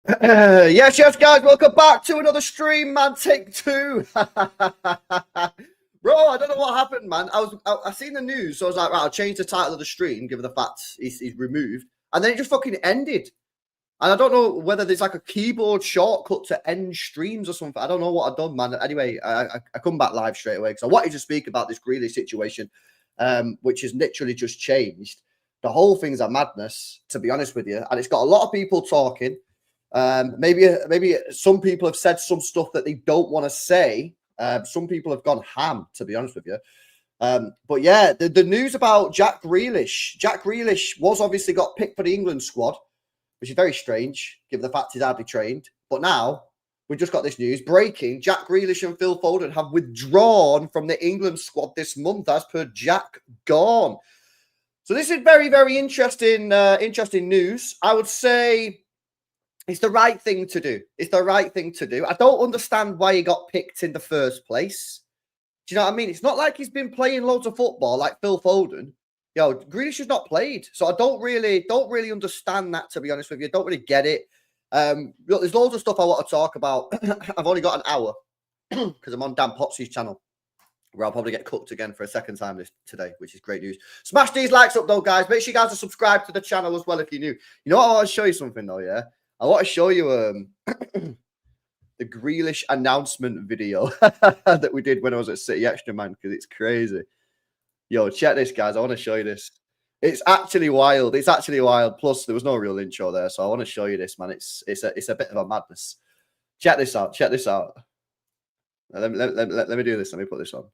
Yes, guys, welcome back to another stream, man. Take two. Bro, I don't know what happened, man. I seen the news, so I was like, right, I'll change the title of the stream, given the fact he's removed, and then it just fucking ended. And I don't know whether there's like a keyboard shortcut to end streams or something. I don't know what I've done, man. Anyway, I come back live straight away because I wanted to speak about this Grealish situation, which has literally just changed. The whole thing's a madness, to be honest with you, and it's got a lot of people talking. Maybe some people have said some stuff that they don't want to say. Some people have gone ham, to be honest with you. But yeah, the news about Jack Grealish. Jack Grealish was obviously got picked for the England squad, which is very strange, given the fact he's hardly trained. But now, we've just got this news. Breaking, Jack Grealish and Phil Foden have withdrawn from the England squad this month, as per Jack Gone. So this is very, very interesting news. I would say it's the right thing to do. It's the right thing to do. I don't understand why he got picked in the first place. Do you know what I mean? It's not like he's been playing loads of football like Phil Foden. Yo, Grealish has not played, so I don't really understand that, to be honest with you. I don't really get it. Look, there's loads of stuff I want to talk about. I've only got an hour because I'm on Dan Potsy's channel, where I'll probably get cooked again for a second time today, which is great news. Smash these likes up, though, guys. Make sure you guys are subscribed to the channel as well if you're new. You know what? I want to show you something, though, yeah? I want to show you the Grealish announcement video that we did when I was at City Extra, man, because it's crazy. Yo, check this, guys. I want to show you this. It's actually wild. It's actually wild. Plus, there was no real intro there, so I want to show you this, man. It's a bit of a madness. Check this out. Check this out. Let me do this. Let me put this on.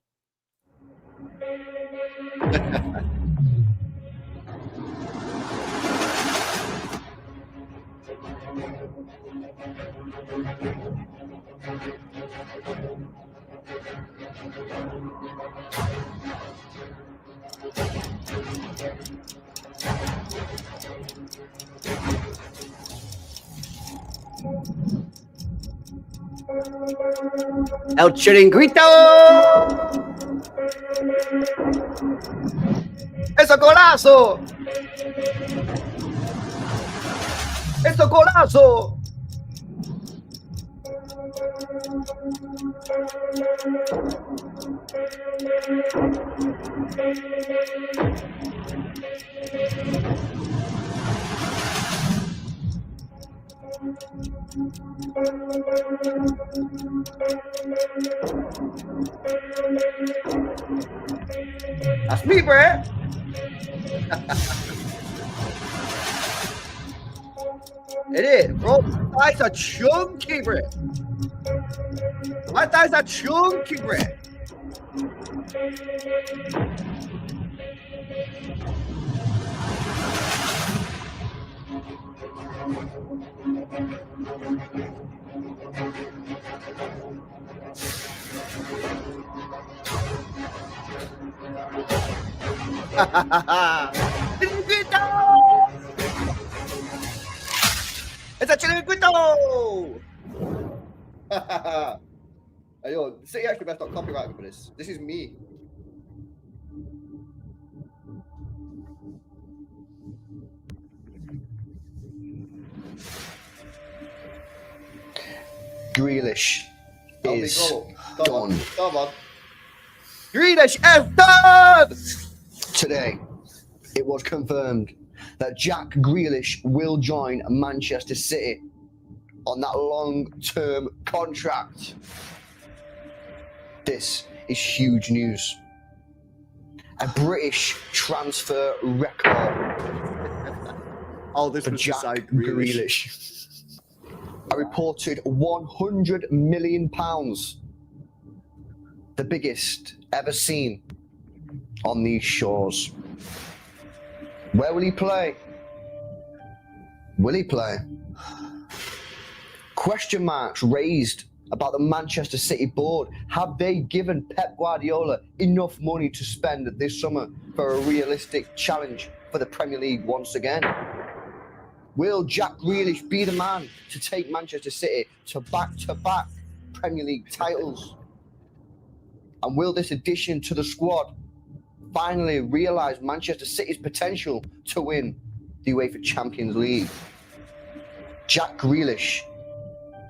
El Chiringuito! ¡Eso golazo! ¡Eso golazo! That's me, bro. It is, bro. My thighs are chunky, bro. My thighs are chunky, bro. It's a chiringuito! Hey, yo, City Extra best not copyright me for this. This is me. Grealish is done. Come on. Grealish is done! Today, it was confirmed that Jack Grealish will join Manchester City on that long-term contract. This is huge news. A British transfer record for Jack Grealish. A reported £100 million, the biggest ever seen on these shores. Where will he play? Will he play? Question marks raised about the Manchester City board. Have they given Pep Guardiola enough money to spend this summer for a realistic challenge for the Premier League once again? Will Jack Grealish be the man to take Manchester City to back-to-back Premier League titles? And will this addition to the squad finally realise Manchester City's potential to win the UEFA Champions League? Jack Grealish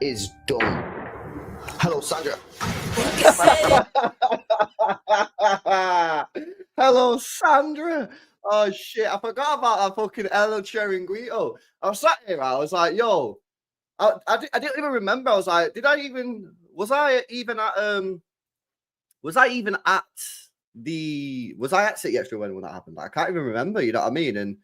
is done. Hello, Sandra. Hello, Sandra. Oh shit! I forgot about that fucking Elo Chiringuito. I was sat here. I was like, "Yo," I didn't even remember. I was like, "Did I even? Was I even at Was I even at Was I at City Extra when that happened? Like, I can't even remember. You know what I mean? And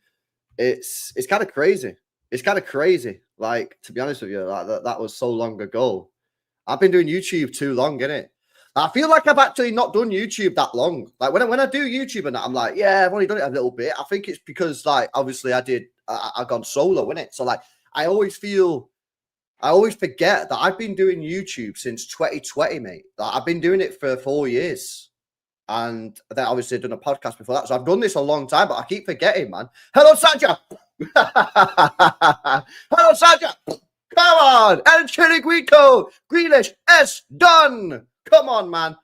it's kind of crazy. It's kind of crazy. Like, to be honest with you, like that was so long ago. I've been doing YouTube too long, innit? I feel like I've actually not done YouTube that long. Like when I do YouTube and that, I'm like, yeah, I've only done it a little bit. I think it's because like obviously I've gone solo, innit? So like I always forget that I've been doing YouTube since 2020, mate. Like, I've been doing it for 4 years. And then obviously I've done a podcast before that. So I've done this a long time, but I keep forgetting, man. Hello, Sanja. Hello, Sanja. Come on. El Chiringuito. Grealish is done. Come on, man.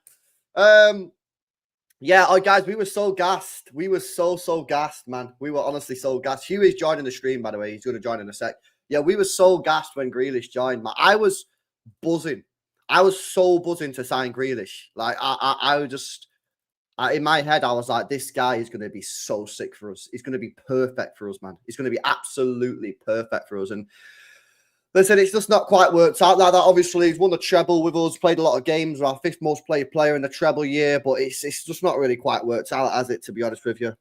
Yeah, oh, guys, we were so gassed. We were so gassed, man. We were honestly so gassed. Hugh is joining the stream, by the way. He's going to join in a sec. Yeah, we were so gassed when Grealish joined, man. I was buzzing. I was so buzzing to sign Grealish. Like, I was just... in my head, I was like, this guy is going to be so sick for us. He's going to be perfect for us, man. He's going to be absolutely perfect for us. And listen, it's just not quite worked out like that. Obviously, he's won the treble with us, played a lot of games, we're our 5th most played player in the treble year, but it's just not really quite worked out, has it, to be honest with you?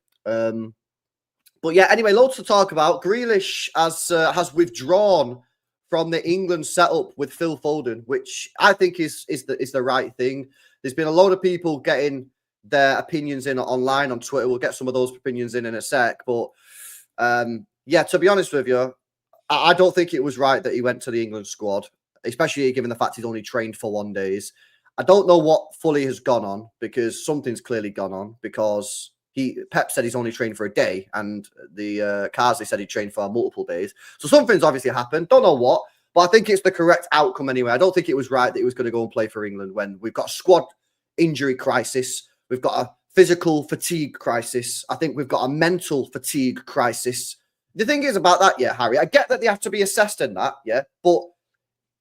But yeah, anyway, loads to talk about. Grealish has withdrawn from the England setup with Phil Foden, which I think is the right thing. There's been a load of people getting their opinions in online on Twitter. We'll get some of those opinions in a sec. But yeah, to be honest with you, I don't think it was right that he went to the England squad, especially given the fact he's only trained for 1 day. I don't know what fully has gone on, because something's clearly gone on, because Pep said he's only trained for a day, and the Karl said he trained for multiple days. So something's obviously happened. Don't know what, but I think it's the correct outcome anyway. I don't think it was right that he was going to go and play for England when we've got a squad injury crisis. We've got a physical fatigue crisis. I think we've got a mental fatigue crisis. The thing is about that, yeah, Harry, I get that they have to be assessed in that, yeah, but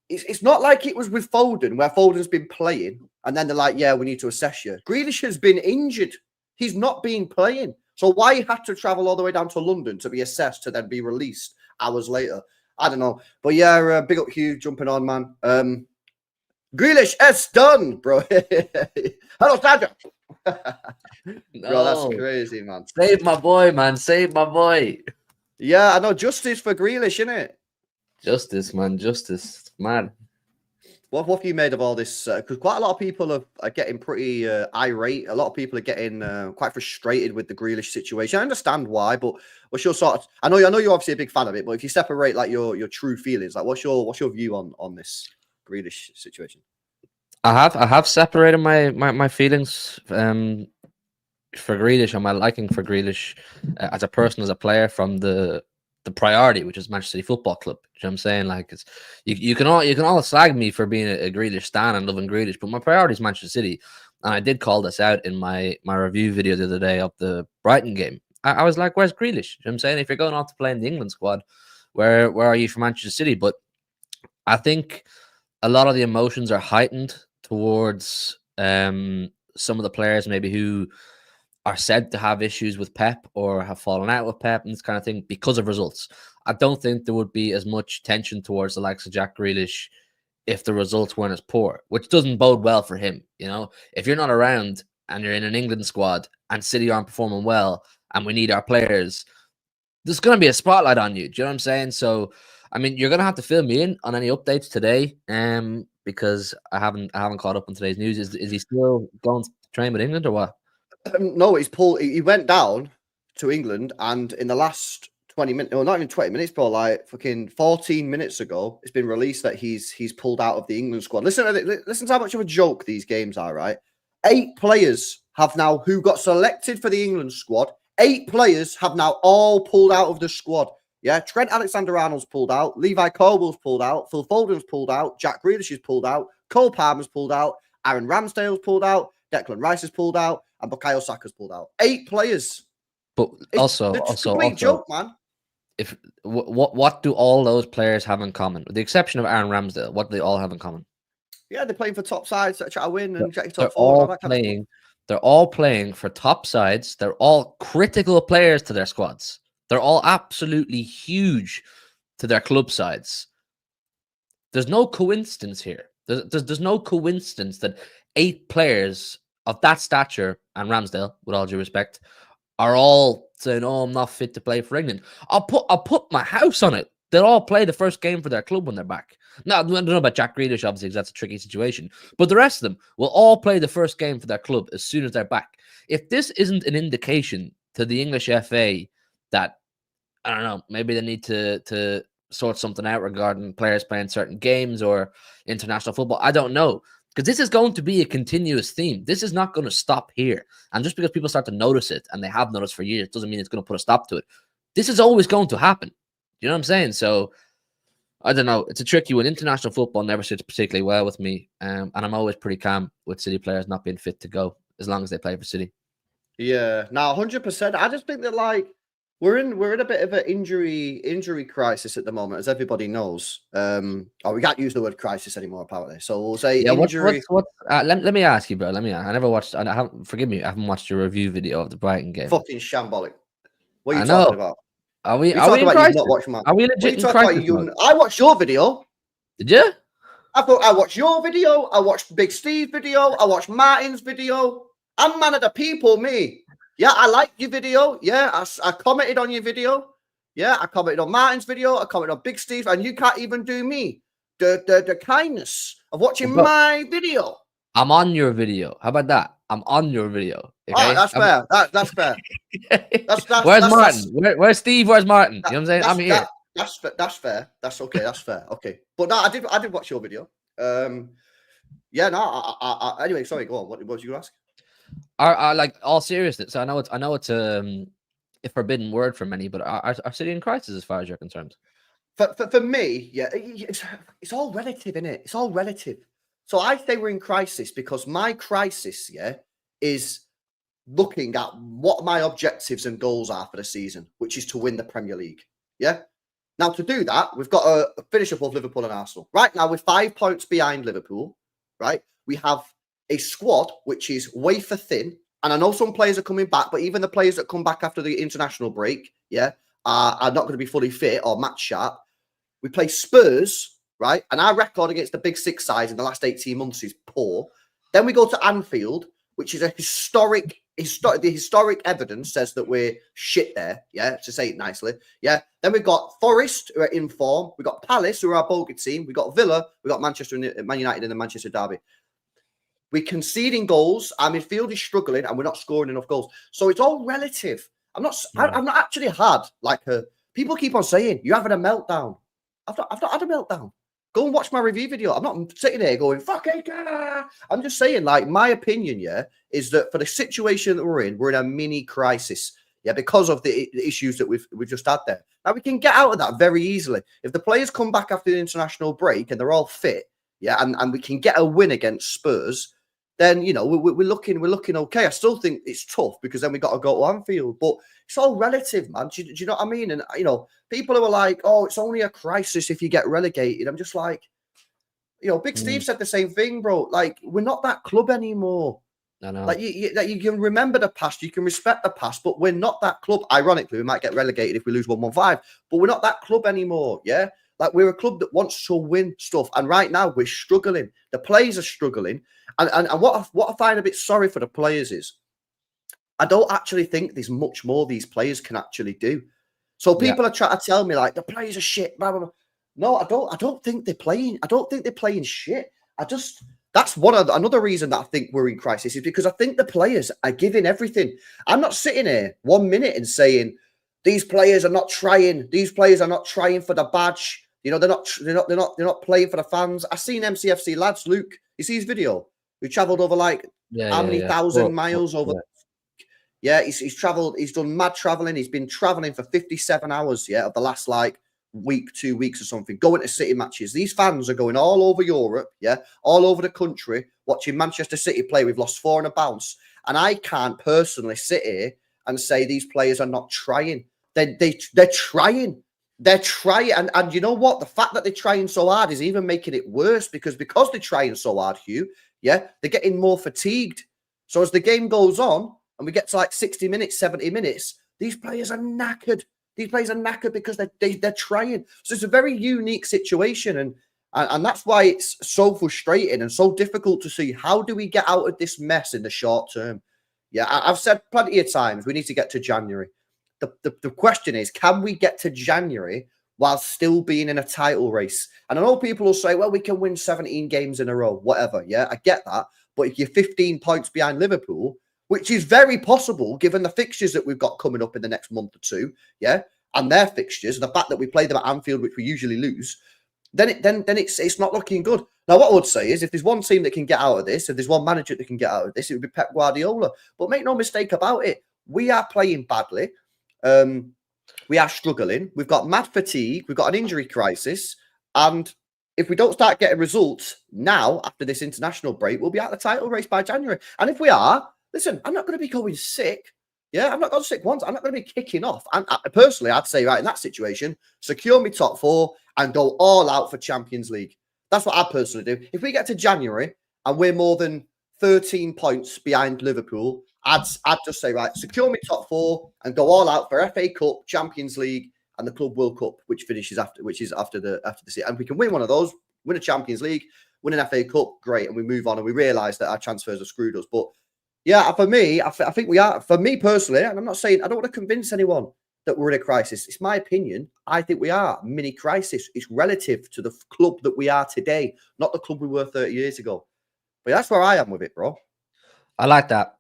it's not like it was with Foden, where Foden's been playing, and then they're like, yeah, we need to assess you. Grealish has been injured. He's not been playing. So why he had to travel all the way down to London to be assessed to then be released hours later? I don't know. But yeah, big up Hugh jumping on, man. Grealish, it's done, bro. Hello, Sandra. Bro, that's crazy, man. Save my boy, man. Save my boy. Yeah, I know. Justice for Grealish, innit? Justice, man. Justice. Man. What have you made of all this? Because quite a lot of people are getting pretty irate. A lot of people are getting quite frustrated with the Grealish situation. I understand why, but what's your sort of... I know you're obviously a big fan of it, but if you separate like your true feelings, like what's your view on this Grealish situation? I have separated my feelings for Grealish and my liking for Grealish as a person, as a player, from the priority, which is Manchester City Football Club. You know what I'm saying? Like, it's you can all slag me for being a Grealish stan and loving Grealish, but my priority is Manchester City. And I did call this out in my review video the other day of the Brighton game. I was like, where's Grealish? You know what I'm saying? If you're going off to play in the England squad, where are you for Manchester City? But I think a lot of the emotions are heightened towards some of the players maybe who are said to have issues with Pep or have fallen out with Pep and this kind of thing because of results. I don't think there would be as much tension towards the likes of Jack Grealish if the results weren't as poor, which doesn't bode well for him. You know, if you're not around and you're in an England squad and City aren't performing well and we need our players, there's going to be a spotlight on you. Do you know what I'm saying? So, I mean, you're going to have to fill me in on any updates today, because I haven't caught up on today's news. Is he still going to train with England or what? No, he went down to England, and in the last 20 minutes, or not even 20 minutes, but like fucking 14 minutes ago, it's been released that he's pulled out of the England squad. Listen to how much of a joke these games are, right? 8 players have now, who got selected for the England squad, 8 players have now all pulled out of the squad. Yeah, Trent Alexander-Arnold's pulled out, Levi Colwill's pulled out, Phil Foden's pulled out, Jack Grealish is pulled out, Cole Palmer's pulled out, Aaron Ramsdale's pulled out, Declan Rice is pulled out, and Bukayo Saka's pulled out. 8 players. But It's a complete joke, man. if what do all those players have in common, with the exception of Aaron Ramsdale? What do they all have in common? Yeah, they're playing for top sides that try to win and get They're top four and all all that kind of stuff. playing. They're all playing for top sides. They're all critical players to their squads. They're all absolutely huge to their club sides. There's no coincidence here. There's no coincidence that 8 players of that stature, and Ramsdale, with all due respect, are all saying, "Oh, I'm not fit to play for England." I'll put my house on it. They'll all play the first game for their club when they're back. Now, I don't know about Jack Grealish, obviously, because that's a tricky situation. But the rest of them will all play the first game for their club as soon as they're back. If this isn't an indication to the English FA that, I don't know, maybe they need to sort something out regarding players playing certain games or international football, I don't know. Because this is going to be a continuous theme. This is not going to stop here. And just because people start to notice it, and they have noticed for years, doesn't mean it's going to put a stop to it. This is always going to happen. You know what I'm saying? So, I don't know. It's a tricky one. International football never sits particularly well with me. And I'm always pretty calm with City players not being fit to go, as long as they play for City. Yeah, now 100%. I just think that we're in a bit of an injury crisis at the moment, as everybody knows. We can't use the word crisis anymore, apparently. So we'll say injury. Let me ask you, bro. I never watched. I haven't. Forgive me. I haven't watched your review video of the Brighton game. Fucking shambolic. What are you I talking know. about? Are we in You've crisis? not watched man. Are we What are legit you in talking crisis? about? I watched your video. Did you? I watched your video. I watched Big Steve's video. I watched Martin's video. I'm man of the people, me. Yeah, I liked your video. Yeah, I commented on your video. Yeah, I commented on Martin's video. I commented on Big Steve, and you can't even do me the kindness of watching my video. I'm on your video. How about that? I'm on your video. Okay? All right, that's fair. That's fair. Where's Martin? Where's Steve? Where's Martin? You know what I'm saying? I'm here. That's fair. That's okay. That's fair. Okay, but no, I did watch your video. Yeah, no. Anyway, sorry. Go on. What was you gonna ask? Are like all seriousness? I know it's a forbidden word for many, but are City in crisis as far as you're concerned? For me, yeah, it's all relative, isn't it? It's all relative. So I say we're in crisis because my crisis, yeah, is looking at what my objectives and goals are for the season, which is to win the Premier League. Yeah. Now, to do that, we've got to finish above Liverpool and Arsenal. Right now, we're 5 points behind Liverpool, right? We have a squad which is wafer thin. And I know some players are coming back, but even the players that come back after the international break, yeah, are not going to be fully fit or match sharp. We play Spurs, right? And our record against the big 6 sides in the last 18 months is poor. Then we go to Anfield, which is a the historic evidence says that we're shit there, yeah, to say it nicely, yeah. Then we've got Forest, who are in form. We've got Palace, who are our bogey team. We've got Villa. We've got Man United in the Manchester derby. We're conceding goals. Our midfield is struggling, and we're not scoring enough goals. So it's all relative. I've not actually had people keep on saying you're having a meltdown. I've not had a meltdown. Go and watch my review video. I'm not sitting there going, fucking I'm just saying, my opinion, yeah, is that for the situation that we're in a mini crisis. Yeah, because of the issues that we've just had there. Now we can get out of that very easily. If the players come back after the international break and they're all fit, yeah, and we can get a win against Spurs, then we're looking okay. I still think it's tough because then we got to go to Anfield, but it's all relative, man. Do you know what I mean? And people who are like, "Oh, it's only a crisis if you get relegated." I'm just like, Big Steve said the same thing, bro. Like, we're not that club anymore. I know. Like you can remember the past, you can respect the past, but we're not that club. Ironically, we might get relegated if we lose 1-1-5, but we're not that club anymore. Yeah. Like, we're a club that wants to win stuff. And right now we're struggling. The players are struggling. And what I find a bit sorry for the players is I don't actually think there's much more these players can actually do. So people are trying to tell me like the players are shit, blah, blah, blah. No, I don't think they're playing. I don't think they're playing shit. That's another reason that I think we're in crisis is because I think the players are giving everything. I'm not sitting here 1 minute and saying these players are not trying. These players are not trying for the badge. They're not playing for the fans. I seen MCFC lads, Luke. You see his video? Who travelled over how many thousand miles over? Yeah, he's travelled. He's done mad travelling. He's been travelling for 57 hours. Yeah, of the last week, 2 weeks or something, going to City matches. These fans are going all over Europe. Yeah, all over the country watching Manchester City play. We've lost 4 on a bounce, and I can't personally sit here and say these players are not trying. They're trying. they're trying, and you know what? The fact that they're trying so hard is even making it worse because they're trying so hard, Hugh. Yeah, they're getting more fatigued. So as the game goes on and we get to like 60 minutes, 70 minutes, these players are knackered. These players are knackered because they're trying. So it's a very unique situation, and that's why it's so frustrating and so difficult to see how do we get out of this mess in the short term. Yeah, I've said plenty of times we need to get to January. The question is, can we get to January while still being in a title race? And I know people will say, well, we can win 17 games in a row, whatever. Yeah, I get that. But if you're 15 points behind Liverpool, which is very possible given the fixtures that we've got coming up in the next month or two, yeah, and their fixtures, and the fact that we play them at Anfield, which we usually lose, then it's not looking good. Now, what I would say is if there's one team that can get out of this, if there's one manager that can get out of this, it would be Pep Guardiola. But make no mistake about it, we are playing badly. We are struggling. We've got mad fatigue. We've got an injury crisis. And if we don't start getting results now, after this international break, we'll be out of the title race by January. And if we are, listen, I'm not going to be going sick. Yeah, I'm not going sick once. I'm not going to be kicking off. And personally, I'd say, right, in that situation, secure me top four and go all out for Champions League. That's what I personally do. If we get to January and we're more than 13 points behind Liverpool, I'd just say, right, secure me top four and go all out for FA Cup, Champions League, and the Club World Cup, which is after the season. And we can win one of those, win a Champions League, win an FA Cup, great, and we move on and we realise that our transfers have screwed us. But yeah, for me, I think we are. For me personally, and I'm not saying I don't want to convince anyone that we're in a crisis. It's my opinion. I think we are mini crisis. It's relative to the club that we are today, not the club we were 30 years ago. But that's where I am with it, bro. I like that.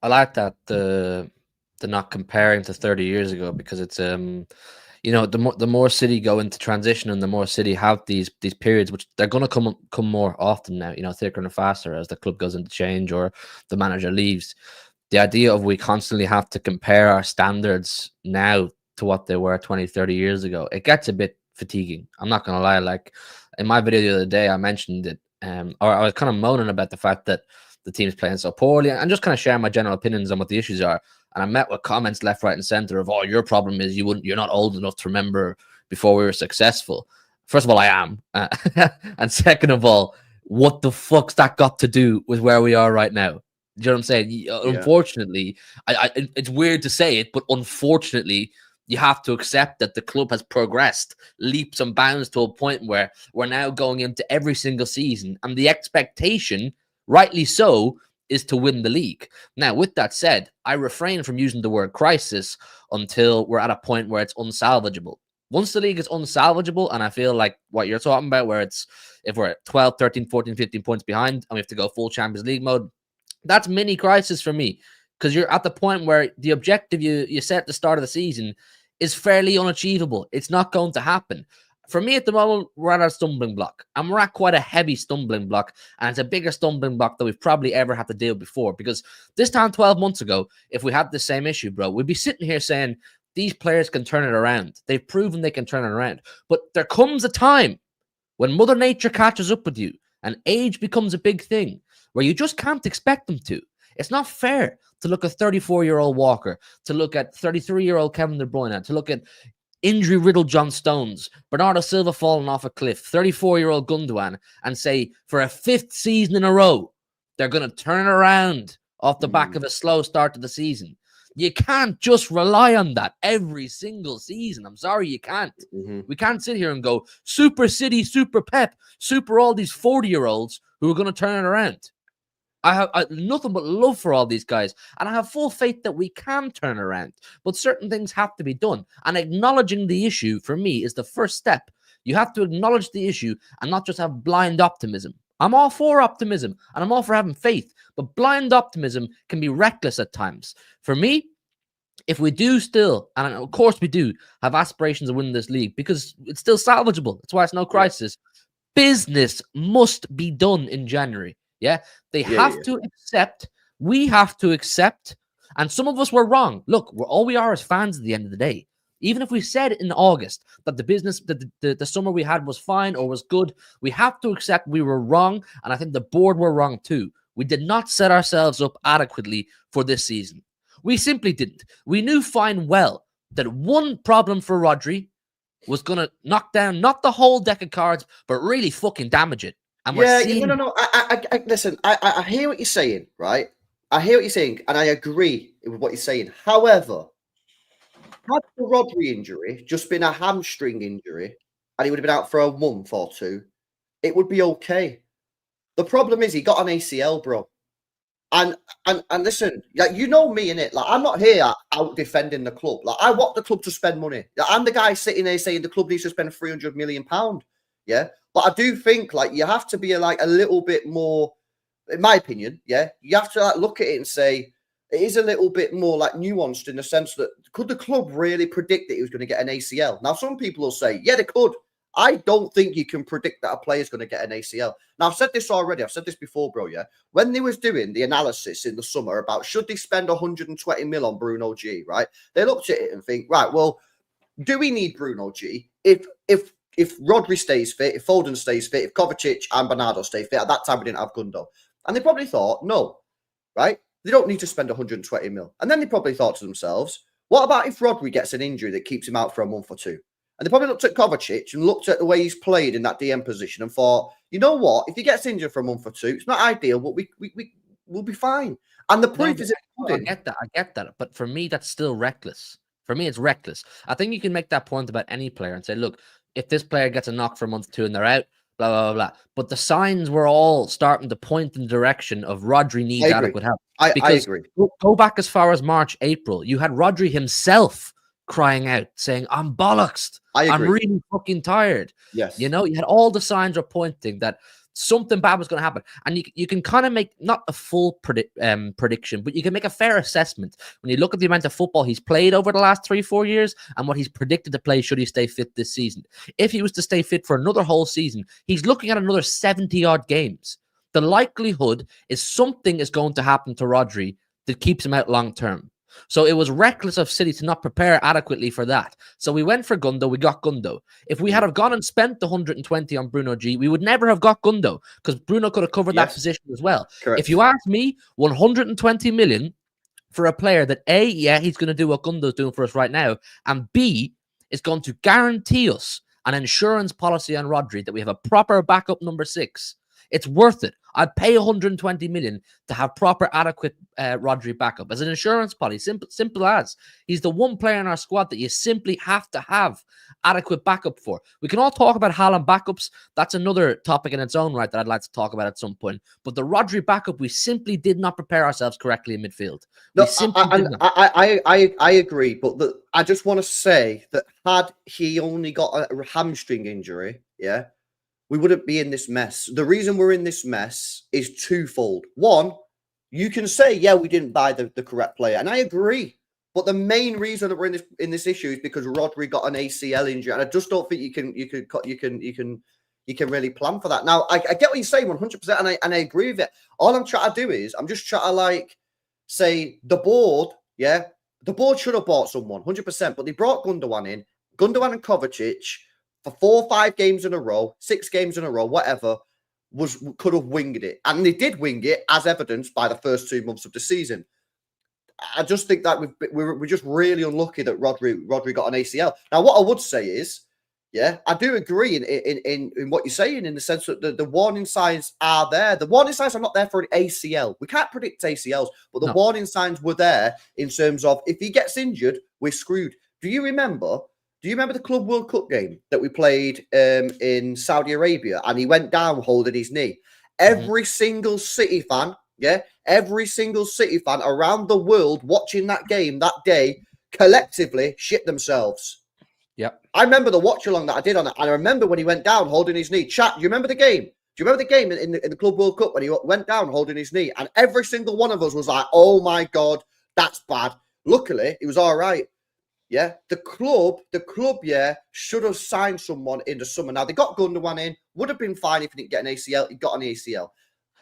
The not comparing to 30 years ago, because it's the more City go into transition and the more City have these periods, which they're going to come more often now, thicker and faster as the club goes into change or the manager leaves. The idea of we constantly have to compare our standards now to what they were 20, 30 years ago, it gets a bit fatiguing. I'm not going to lie. Like in my video the other day, I mentioned it, or I was kind of moaning about the fact that the team's playing so poorly and just kind of sharing my general opinions on what the issues are. And I met with comments left, right, and center of, oh, your problem is you're not old enough to remember before we were successful. First of all, I am. And second of all, what the fuck's that got to do with where we are right now? Do you know what I'm saying? Yeah. Unfortunately, it's weird to say it, but unfortunately, you have to accept that the club has progressed leaps and bounds to a point where we're now going into every single season. And the expectation, rightly so, is to win the league. Now, with that said, I refrain from using the word crisis until we're at a point where it's unsalvageable. Once the league is unsalvageable, and I feel like what you're talking about, where it's if we're at 12, 13, 14, 15 points behind and we have to go full Champions League mode, that's mini crisis for me, because you're at the point where the objective you set at the start of the season is fairly unachievable. It's not going to happen. For me at the moment, we're at a stumbling block, and we're at quite a heavy stumbling block, and it's a bigger stumbling block than we've probably ever had to deal with before, because this time 12 months ago, if we had the same issue, bro, we'd be sitting here saying these players can turn it around. They've proven they can turn it around. But there comes a time when Mother Nature catches up with you and age becomes a big thing where you just can't expect them to. It's not fair to look at 34-year-old Walker, to look at 33-year-old Kevin De Bruyne, to look at injury-riddled John Stones, Bernardo Silva falling off a cliff, 34-year-old Gundogan, and say for a fifth season in a row, they're going to turn around off the back of a slow start to the season. You can't just rely on that every single season. I'm sorry, you can't. We can't sit here and go, super City, super Pep, super all these 40-year-olds who are going to turn it around. I have nothing but love for all these guys, and I have full faith that we can turn around, but certain things have to be done, and acknowledging the issue for me is the first step. You have to acknowledge the issue and not just have blind optimism. I'm all for optimism, and I'm all for having faith, but blind optimism can be reckless at times. For me, if we do still, and of course we do, have aspirations of winning this league, because it's still salvageable, that's why it's no crisis, business must be done in January. Yeah, they have to accept. We have to accept. And some of us were wrong. Look, all we are as fans at the end of the day. Even if we said in August that the business, the summer we had was fine or was good, we have to accept we were wrong. And I think the board were wrong too. We did not set ourselves up adequately for this season. We simply didn't. We knew fine well that one problem for Rodri was going to knock down not the whole deck of cards, but really fucking damage it. And we're Yeah, seeing... no. Listen, I hear what you're saying, right? I hear what you're saying, and I agree with what you're saying. However, had the Rodri injury just been a hamstring injury, and he would have been out for a month or two, it would be okay. The problem is he got an ACL, bro. And listen, like you know me in it. Like I'm not here out defending the club. Like I want the club to spend money. Like, I'm the guy sitting there saying the club needs to spend £300 million. Yeah, but I do think like you have to be like a little bit more, in my opinion. Yeah, you have to like look at it and say it is a little bit more like nuanced in the sense that could the club really predict that he was going to get an ACL? Now some people will say, yeah, they could. I don't think you can predict that a player is going to get an ACL. Now, I've said this already. I've said this before, bro, yeah? When they was doing the analysis in the summer about should they spend 120 mil on Bruno G, right? They looked at it and think, right, well, do we need Bruno G? If Rodri stays fit, if Foden stays fit, if Kovacic and Bernardo stay fit, at that time we didn't have Gundo. And they probably thought, no, right? They don't need to spend 120 mil. And then they probably thought to themselves, what about if Rodri gets an injury that keeps him out for a month or two? And they probably looked at Kovacic and looked at the way he's played in that DM position and thought, you know what? If he gets injured for a month or two, it's not ideal, but we'll be fine. And the proof is I get that. But for me, that's still reckless. For me, it's reckless. I think you can make that point about any player and say, look, if this player gets a knock for a month or two and they're out, blah, blah, blah. But the signs were all starting to point in the direction of Rodri needs adequate help. I agree. Go back as far as March, April. You had Rodri himself crying out, saying, I'm bollocksed. I'm really fucking tired. Yes. You know, you had all the signs are pointing that something bad was going to happen. And you can kind of make not a full prediction, but you can make a fair assessment when you look at the amount of football he's played over the last 3-4 years and what he's predicted to play should he stay fit this season. If he was to stay fit for another whole season, he's looking at another 70-odd games. The likelihood is something is going to happen to Rodri that keeps him out long term. So it was reckless of City to not prepare adequately for that. So we went for Gundo, we got Gundo. If we had have gone and spent the 120 on Bruno G, we would never have got Gundo because Bruno could have covered that position as well. Correct. If you ask me, 120 million for a player that A, yeah, he's going to do what Gundo's doing for us right now, and B, is going to guarantee us an insurance policy on Rodri that we have a proper backup number 6. It's worth it. I'd pay 120 million to have proper, adequate Rodri backup as an insurance policy. Simple as. He's the one player in our squad that you simply have to have adequate backup for. We can all talk about Haaland backups. That's another topic in its own right that I'd like to talk about at some point. But the Rodri backup, we simply did not prepare ourselves correctly in midfield. No, I agree. But I just want to say that had he only got a hamstring injury, yeah, we wouldn't be in this mess. The reason we're in this mess is twofold. One, you can say, yeah, we didn't buy the correct player. And I agree. But the main reason that we're in this issue is because Rodri got an ACL injury. And I just don't think you can really plan for that. Now, I get what you're saying 100%. And I agree with it. All I'm trying to do is I'm just trying to like say the board, yeah, the board should have bought someone 100%. But they brought Gundogan in, Gundogan and Kovacic, for 4 or 5 games in a row, 6 games in a row, whatever, could have winged it. And they did wing it, as evidenced by the first 2 months of the season. I just think that we're just really unlucky that Rodri got an ACL. Now, what I would say is, yeah, I do agree in what you're saying in the sense that the warning signs are there. The warning signs are not there for an ACL. We can't predict ACLs, but the warning signs were there in terms of if he gets injured, we're screwed. Do you remember the Club World Cup game that we played in Saudi Arabia and he went down holding his knee? Every single City fan, yeah, every single City fan around the world watching that game that day collectively shit themselves. Yep. I remember the watch along that I did on it. And I remember when he went down holding his knee. Chat, do you remember the game? Do you remember the game in the Club World Cup when he went down holding his knee? And every single one of us was like, oh my God, that's bad. Luckily, it was all right. Yeah, the club, yeah, should have signed someone in the summer. Now, they got Gundogan in. Would have been fine if he didn't get an ACL. He got an ACL.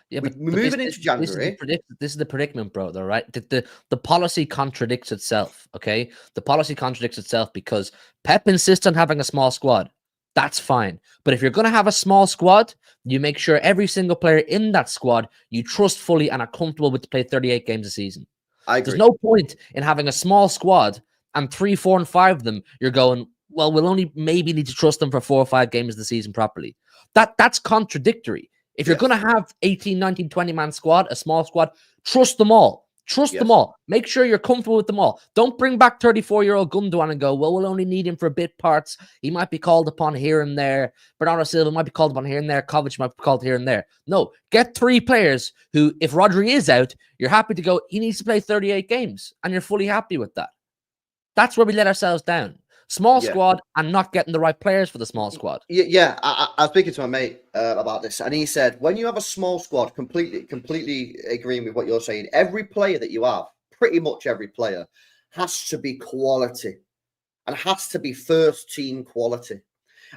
Yeah, we're moving into January. This is the predicament, bro, though, right? The policy contradicts itself, okay? The policy contradicts itself because Pep insists on having a small squad. That's fine. But if you're going to have a small squad, you make sure every single player in that squad you trust fully and are comfortable with to play 38 games a season. I agree. There's no point in having a small squad and 3, 4, and 5 of them, you're going, well, we'll only maybe need to trust them for 4 or 5 games of the season properly. That's contradictory. If you're going to have 18, 19, 20 man squad, a small squad, trust them all. Trust them all. Make sure you're comfortable with them all. Don't bring back 34-year-old Gundogan and go, well, we'll only need him for bit parts. He might be called upon here and there. Bernardo Silva might be called upon here and there. Kovacic might be called here and there. No, get 3 players who, if Rodri is out, you're happy to go, he needs to play 38 games, and you're fully happy with that. That's where we let ourselves down. Small squad and not getting the right players for the small squad. Yeah, I was speaking to my mate about this, and he said, when you have a small squad, completely agreeing with what you're saying, every player that you have, pretty much every player, has to be quality and has to be first team quality.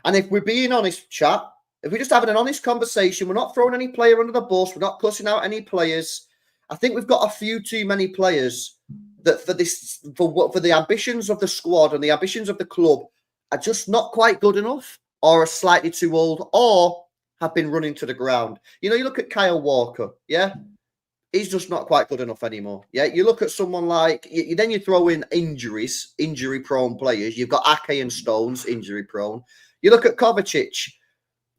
And if we're being honest, chat, if we're just having an honest conversation, we're not throwing any player under the bus, we're not cussing out any players. I think we've got a few too many players that for the ambitions of the squad and the ambitions of the club are just not quite good enough, or are slightly too old, or have been running to the ground. You know, you look at Kyle Walker, he's just not quite good enough anymore. Yeah, you look at someone like then you throw in injury-prone players. You've got Ake and Stones, injury-prone. You look at Kovacic.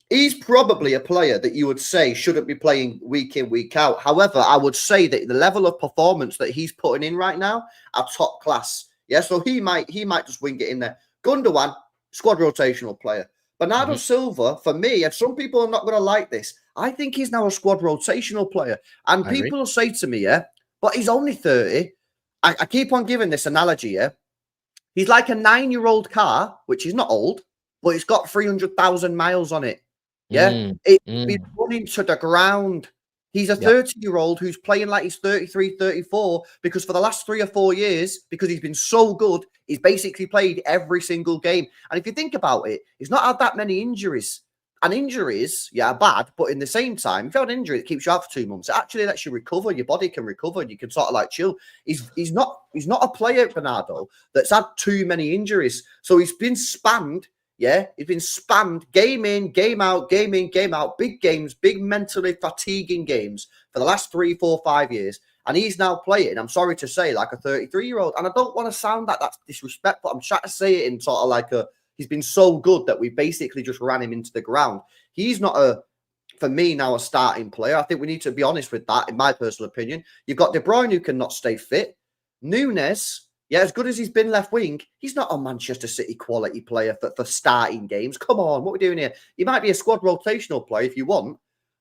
He's probably a player that you would say shouldn't be playing week in, week out. However, I would say that the level of performance that he's putting in right now are top class. Yeah, so he might just wing it in there. Gundogan, squad rotational player. Bernardo Silva, for me, and some people are not going to like this, I think he's now a squad rotational player. And people will say to me, but he's only 30. I keep on giving this analogy, He's like a 9-year-old car, which is not old, but it's got 300,000 miles on it. Yeah, it's been running to the ground. He's a 30-year-old who's playing like he's 33, 34, because for the last 3 or 4 years, because he's been so good, he's basically played every single game. And if you think about it, he's not had that many injuries. And injuries, are bad, but in the same time, if you have an injury that keeps you out for 2 months, it actually lets you recover. Your body can recover, and you can sort of like chill. He's not a player, Bernardo, that's had too many injuries. So he's been spammed. Yeah, he's been spammed game in, game out, game in, game out, big games, big mentally fatiguing games for the last 3, 4, 5 years. And he's now playing, I'm sorry to say, like a 33-year-old. And I don't want to sound like that's disrespectful. I'm trying to say it in sort of like he's been so good that we basically just ran him into the ground. He's not for me now, a starting player. I think we need to be honest with that, in my personal opinion. You've got De Bruyne, who cannot stay fit. Nunes, as good as he's been left wing, he's not a Manchester City quality player for starting games. Come on, what are we doing here? He might be a squad rotational player if you want,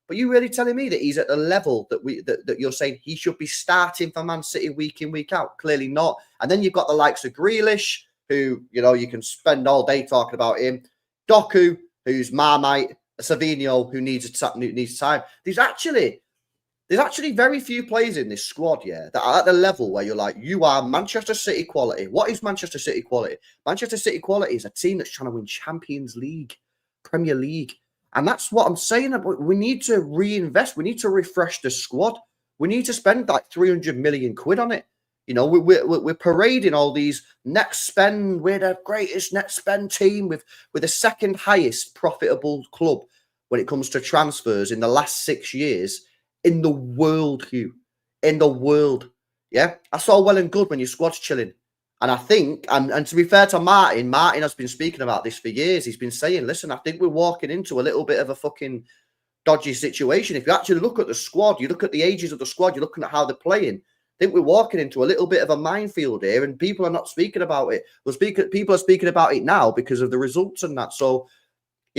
but you really telling me that he's at the level that you're saying he should be starting for Man City week in, week out? Clearly not. And then you've got the likes of Grealish, who, you can spend all day talking about him. Doku, who's Marmite. Savinho, who needs time. There's actually very few players in this squad, that are at the level where you're like, you are Manchester City quality. What is Manchester City quality? Manchester City quality is a team that's trying to win Champions League, Premier League. And that's what I'm saying. We need to reinvest. We need to refresh the squad. We need to spend like 300 million quid on it. We're parading all these net spend. We're the greatest net spend team with the second highest profitable club when it comes to transfers in the last 6 years. In the world, Hugh. In the world. Yeah? That's all well and good when your squad's chilling. And I think, and to be fair to Martin has been speaking about this for years. He's been saying, listen, I think we're walking into a little bit of a fucking dodgy situation. If you actually look at the squad, you look at the ages of the squad, you're looking at how they're playing. I think we're walking into a little bit of a minefield here, and people are not speaking about it. People are speaking about it now because of the results and that. So,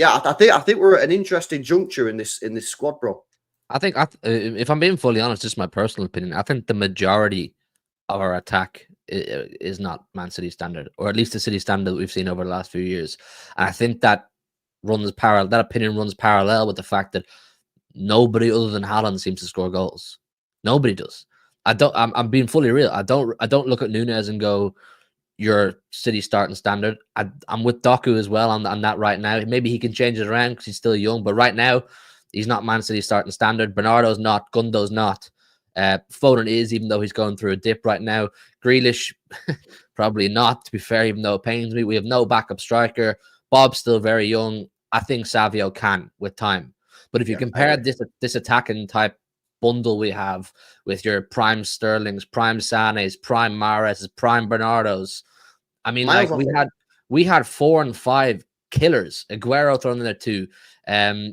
I think we're at an interesting juncture in this squad, bro. I think, if I'm being fully honest, just my personal opinion, I think the majority of our attack is not Man City standard, or at least the City standard that we've seen over the last few years. And I think that opinion runs parallel with the fact that nobody other than Haaland seems to score goals. Nobody does. I'm being fully real. I don't look at Nunes and go, your City starting standard. I'm with Doku as well on that right now. Maybe he can change it around because he's still young, but right now, he's not Man City starting standard. Bernardo's not. Gundo's not. Foden is, even though he's going through a dip right now. Grealish, probably not, to be fair, even though it pains me. We have no backup striker. Bob's still very young. I think Savio can with time. But if you compare this attacking type bundle we have with your prime Sterlings, prime Sanes, prime Mahrez, prime Bernardos, I mean, like we had 4 and 5 killers. Aguero thrown in there too.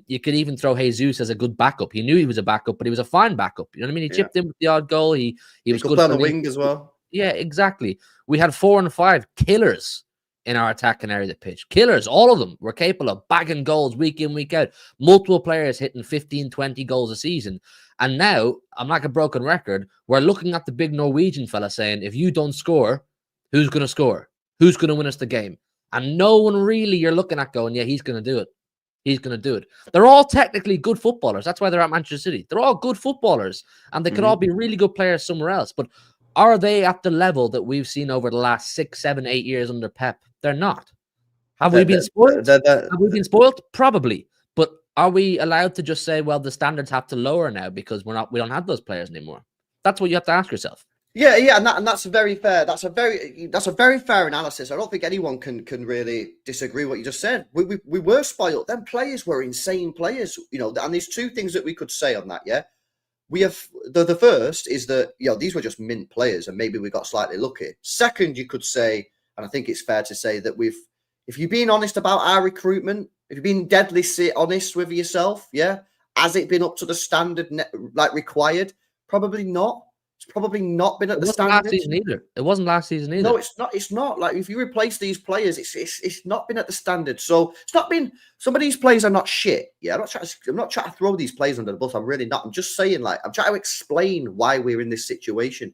You could even throw Jesus as a good backup. He knew he was a backup, but he was a fine backup. You know what I mean? He chipped in with the odd goal. He was could good play for on the an wing as well. Yeah, exactly. We had 4 and 5 killers in our attacking area of the pitch. Killers, all of them were capable of bagging goals week in, week out. Multiple players hitting 15, 20 goals a season. And now, I'm like a broken record, we're looking at the big Norwegian fella saying, if you don't score, who's going to score? Who's going to win us the game? And no one really you're looking at going, yeah, he's going to do it. He's going to do it. They're all technically good footballers. That's why they're at Manchester City. They're all good footballers. And they could all be really good players somewhere else. But are they at the level that we've seen over the last 6, 7, 8 years under Pep? They're not. Have we been spoiled? Have we been spoiled? Probably. But are we allowed to just say, well, the standards have to lower now because we don't have those players anymore? That's what you have to ask yourself. Yeah, and that's very fair. That's a very fair analysis. I don't think anyone can really disagree with what you just said. We were spoiled. Them players were insane players, and there's two things that we could say on that. Yeah, we have the first is that these were just mint players, and maybe we got slightly lucky. Second, you could say, and I think it's fair to say that if you've been honest about our recruitment, if you've been deadly honest with yourself, yeah, has it been up to the standard required? Probably not. It's probably not been at the standard. It wasn't last season either. No, it's not. It's not. Like if you replace these players, it's not been at the standard. So it's not been. Some of these players are not shit. Yeah, I'm not trying to throw these players under the bus. I'm really not. I'm just saying, I'm trying to explain why we're in this situation.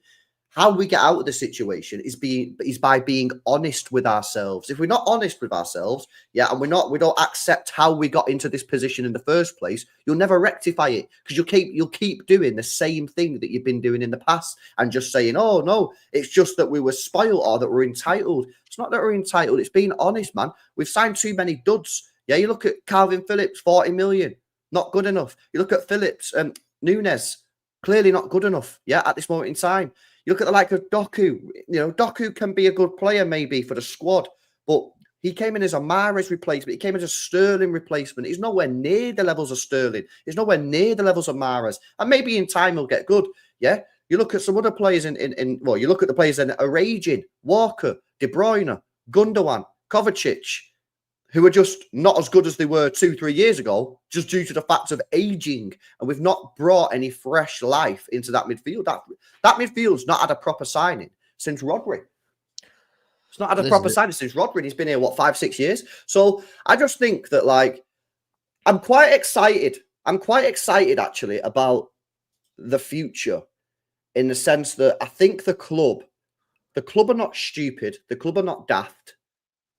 How we get out of the situation is by being honest with ourselves. If we're not honest with ourselves, yeah, and we don't accept how we got into this position in the first place, you'll never rectify it because you'll keep doing the same thing that you've been doing in the past and just saying, oh no, it's just that we were spoiled or that we're entitled. It's not that we're entitled. It's being honest, man. We've signed too many duds. Yeah, you look at Calvin Phillips, 40 million, not good enough. You look at Phillips, Nunes, clearly not good enough. Yeah, at this moment in time. You look at the like of Doku. Doku can be a good player maybe for the squad, but he came in as a Mahrez replacement. He came in as a Sterling replacement. He's nowhere near the levels of Sterling. He's nowhere near the levels of Mahrez. And maybe in time he'll get good. Yeah. You look at some other players you look at the players that are raging. Walker, De Bruyne, Gundogan, Kovacic, who are just not as good as they were 2-3 years ago, just due to the fact of aging. And we've not brought any fresh life into that midfield. That midfield's not had a proper signing since Rodri. It's not had a proper signing since Rodri. He's been here, 5-6 years? So I just think that, I'm quite excited. I'm quite excited, actually, about the future in the sense that I think the club are not stupid. The club are not daft.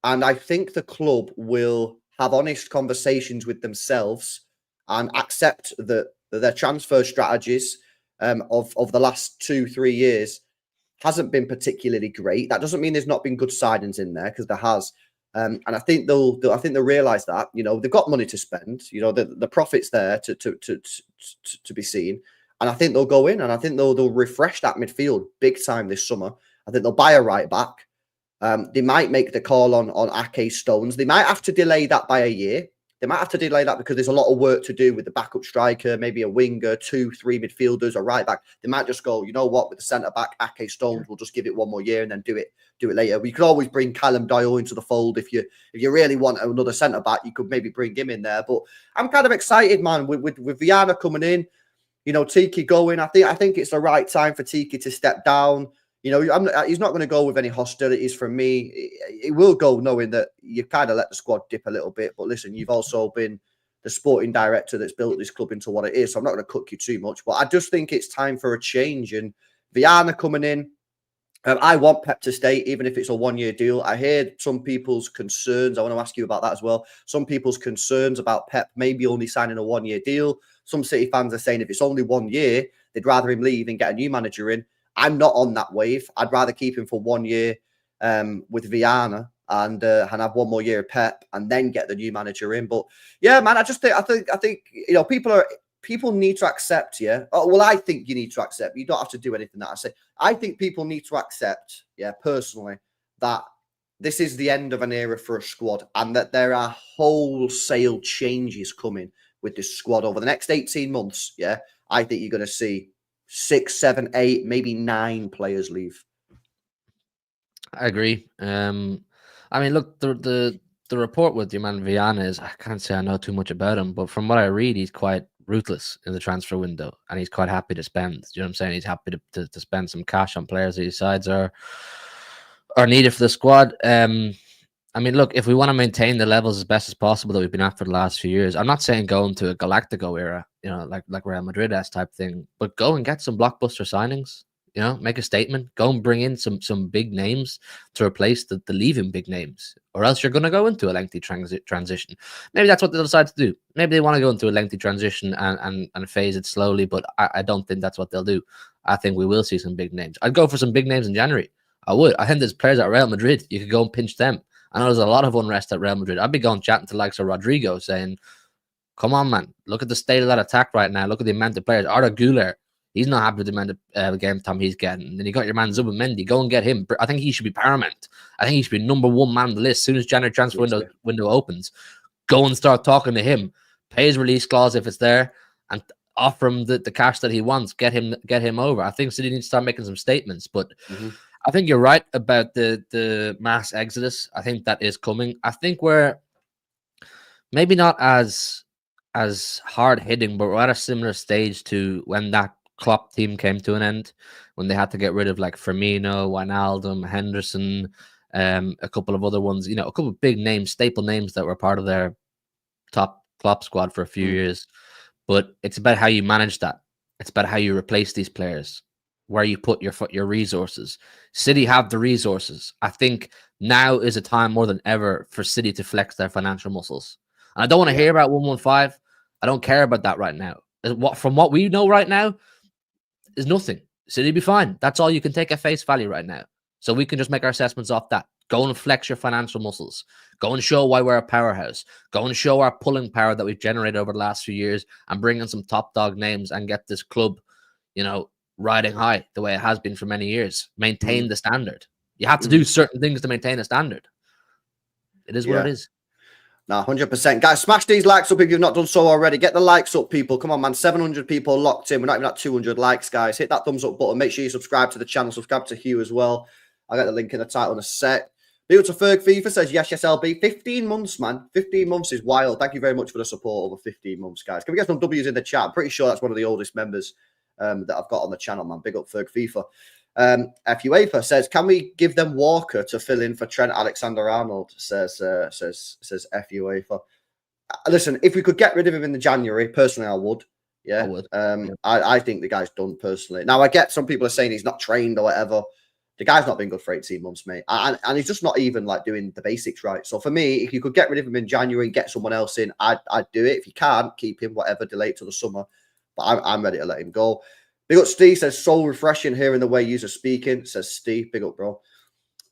And I think the club will have honest conversations with themselves and accept that their transfer strategies of the last 2-3 years hasn't been particularly great. That doesn't mean there's not been good signings in there, because there has. And I think they'll realise that they've got money to spend. The profits there to be seen. And I think they'll go in and I think they'll refresh that midfield big time this summer. I think they'll buy a right back. They might make the call on Ake Stones. They might have to delay that by a year. They might have to delay that because there's a lot of work to do with the backup striker, maybe a winger, 2-3 midfielders, a right back. They might just go, you know what, with the centre back, Ake Stones, we'll just give it one more year and then do it later. We could always bring Callum Doyle into the fold if you really want another centre back. You could maybe bring him in there. But I'm kind of excited, man, with Viana coming in. Tiki going. I think it's the right time for Tiki to step down. He's not going to go with any hostilities from me. He will go knowing that you kind of let the squad dip a little bit. But listen, you've also been the sporting director that's built this club into what it is. So I'm not going to cook you too much. But I just think it's time for a change. And Viana coming in, I want Pep to stay, even if it's a one-year deal. I heard some people's concerns. I want to ask you about that as well. Some people's concerns about Pep maybe only signing a one-year deal. Some City fans are saying if it's only 1 year, they'd rather him leave and get a new manager in. I'm not on that wave. I'd rather keep him for 1 year with Viana and have 1 more year of Pep and then get the new manager in. But yeah, man, I think people need to accept. Yeah, I think you need to accept. You don't have to do anything that I say. I think people need to accept. Yeah, personally, that this is the end of an era for a squad and that there are wholesale changes coming with this squad over the next 18 months. Yeah, I think you're going to see 6, 7, 8, maybe 9 players leave. I agree. I mean, look, the report with your man Viana is, I can't say I know too much about him, but from what I read, he's quite ruthless in the transfer window, and he's quite happy to spend. You know what I'm saying? He's happy to spend some cash on players that he decides are needed for the squad. I mean, look, if we want to maintain the levels as best as possible that we've been at for the last few years, I'm not saying go into a Galactico era, you know, like Real Madrid-esque type thing, but go and get some blockbuster signings. You know, make a statement. Go and bring in some big names to replace the leaving big names, or else you're going to go into a lengthy transition. Maybe that's what they'll decide to do. Maybe they want to go into a lengthy transition and phase it slowly, but I don't think that's what they'll do. I think we will see some big names. I'd go for some big names in January. I would. I think there's players at Real Madrid. You could go and pinch them. I know there's a lot of unrest at Real Madrid. I'd be going chatting to the likes of Rodrigo saying, come on, man. Look at the state of that attack right now. Look at the amount of players. Arda Güler, he's not happy with the amount of game time he's getting. And then you got your man Zubimendi. Go and get him. I think he should be paramount. I think he should be number one man on the list. As soon as January transfer window opens, go and start talking to him. Pay his release clause if it's there, and offer him the cash that he wants. Get him over. I think City needs to start making some statements. But I think you're right about the mass exodus. I think that is coming. I think we're maybe not as hard hitting, but we're at a similar stage to when that Klopp team came to an end, when they had to get rid of like Firmino, Wijnaldum, Henderson, a couple of other ones, you know, a couple of big names, staple names that were part of their top Klopp squad for a few years. But it's about how you manage that. It's about how you replace these players, where you put your resources. City have the resources. I think now is a time more than ever for City to flex their financial muscles. And I don't want to hear about 115. I don't care about that right now. From what we know right now is nothing. City be fine. That's all you can take at face value right now. So we can just make our assessments off that. Go and flex your financial muscles. Go and show why we're a powerhouse. Go and show our pulling power that we've generated over the last few years, and bring in some top dog names and get this club, you know, riding high the way it has been for many years. Maintain the standard. You have to do certain things to maintain a standard. It is what it is. No, 100%. Guys, smash these likes up if you've not done so already. Get the likes up, people. Come on, man. 700 people locked in. We're not even at 200 likes, guys. Hit that thumbs up button. Make sure you subscribe to the channel. Subscribe to Hugh as well. I'll get the link in the title in a sec. Bill to Ferg FIFA says, yes, LB. 15 months, man. 15 months is wild. Thank you very much for the support over 15 months, guys. Can we get some W's in the chat? I'm pretty sure that's one of the oldest members that I've got on the channel, man. Big up Ferg FIFA. FUAFA says, can we give them Walker to fill in for Trent Alexander-Arnold? Says FUAFA. Listen, if we could get rid of him in the January, personally, I would. Yeah, I would. I think the guy's done personally. Now, I get some people are saying he's not trained or whatever. The guy's not been good for 18 months, mate. And he's just not even like doing the basics right. So for me, if you could get rid of him in January and get someone else in, I'd do it. If you can't, keep him, whatever, delay it till the summer. But I'm ready to let him go. Big up Steve says, so refreshing hearing the way you are speaking. Says Steve, big up, bro.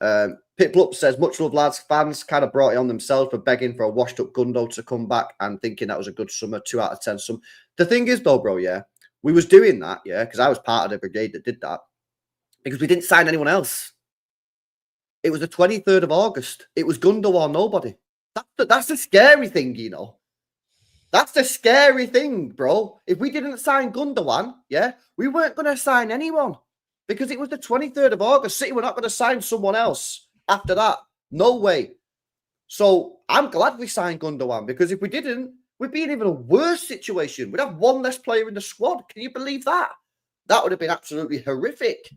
Pitblup says, much love, lads. Fans kind of brought it on themselves for begging for a washed up Gundo to come back and thinking that was a good summer, 2 out of 10 sum. The thing is, though, bro, yeah, we was doing that, yeah, because I was part of the brigade that did that, because we didn't sign anyone else. It was the 23rd of August. It was Gundo or nobody. That's the scary thing, you know. That's the scary thing, bro. If we didn't sign Gundogan, yeah, we weren't going to sign anyone because it was the 23rd of August. City were not going to sign someone else after that. No way. So I'm glad we signed Gundogan, because if we didn't, we'd be in even a worse situation. We'd have one less player in the squad. Can you believe that? That would have been absolutely horrific.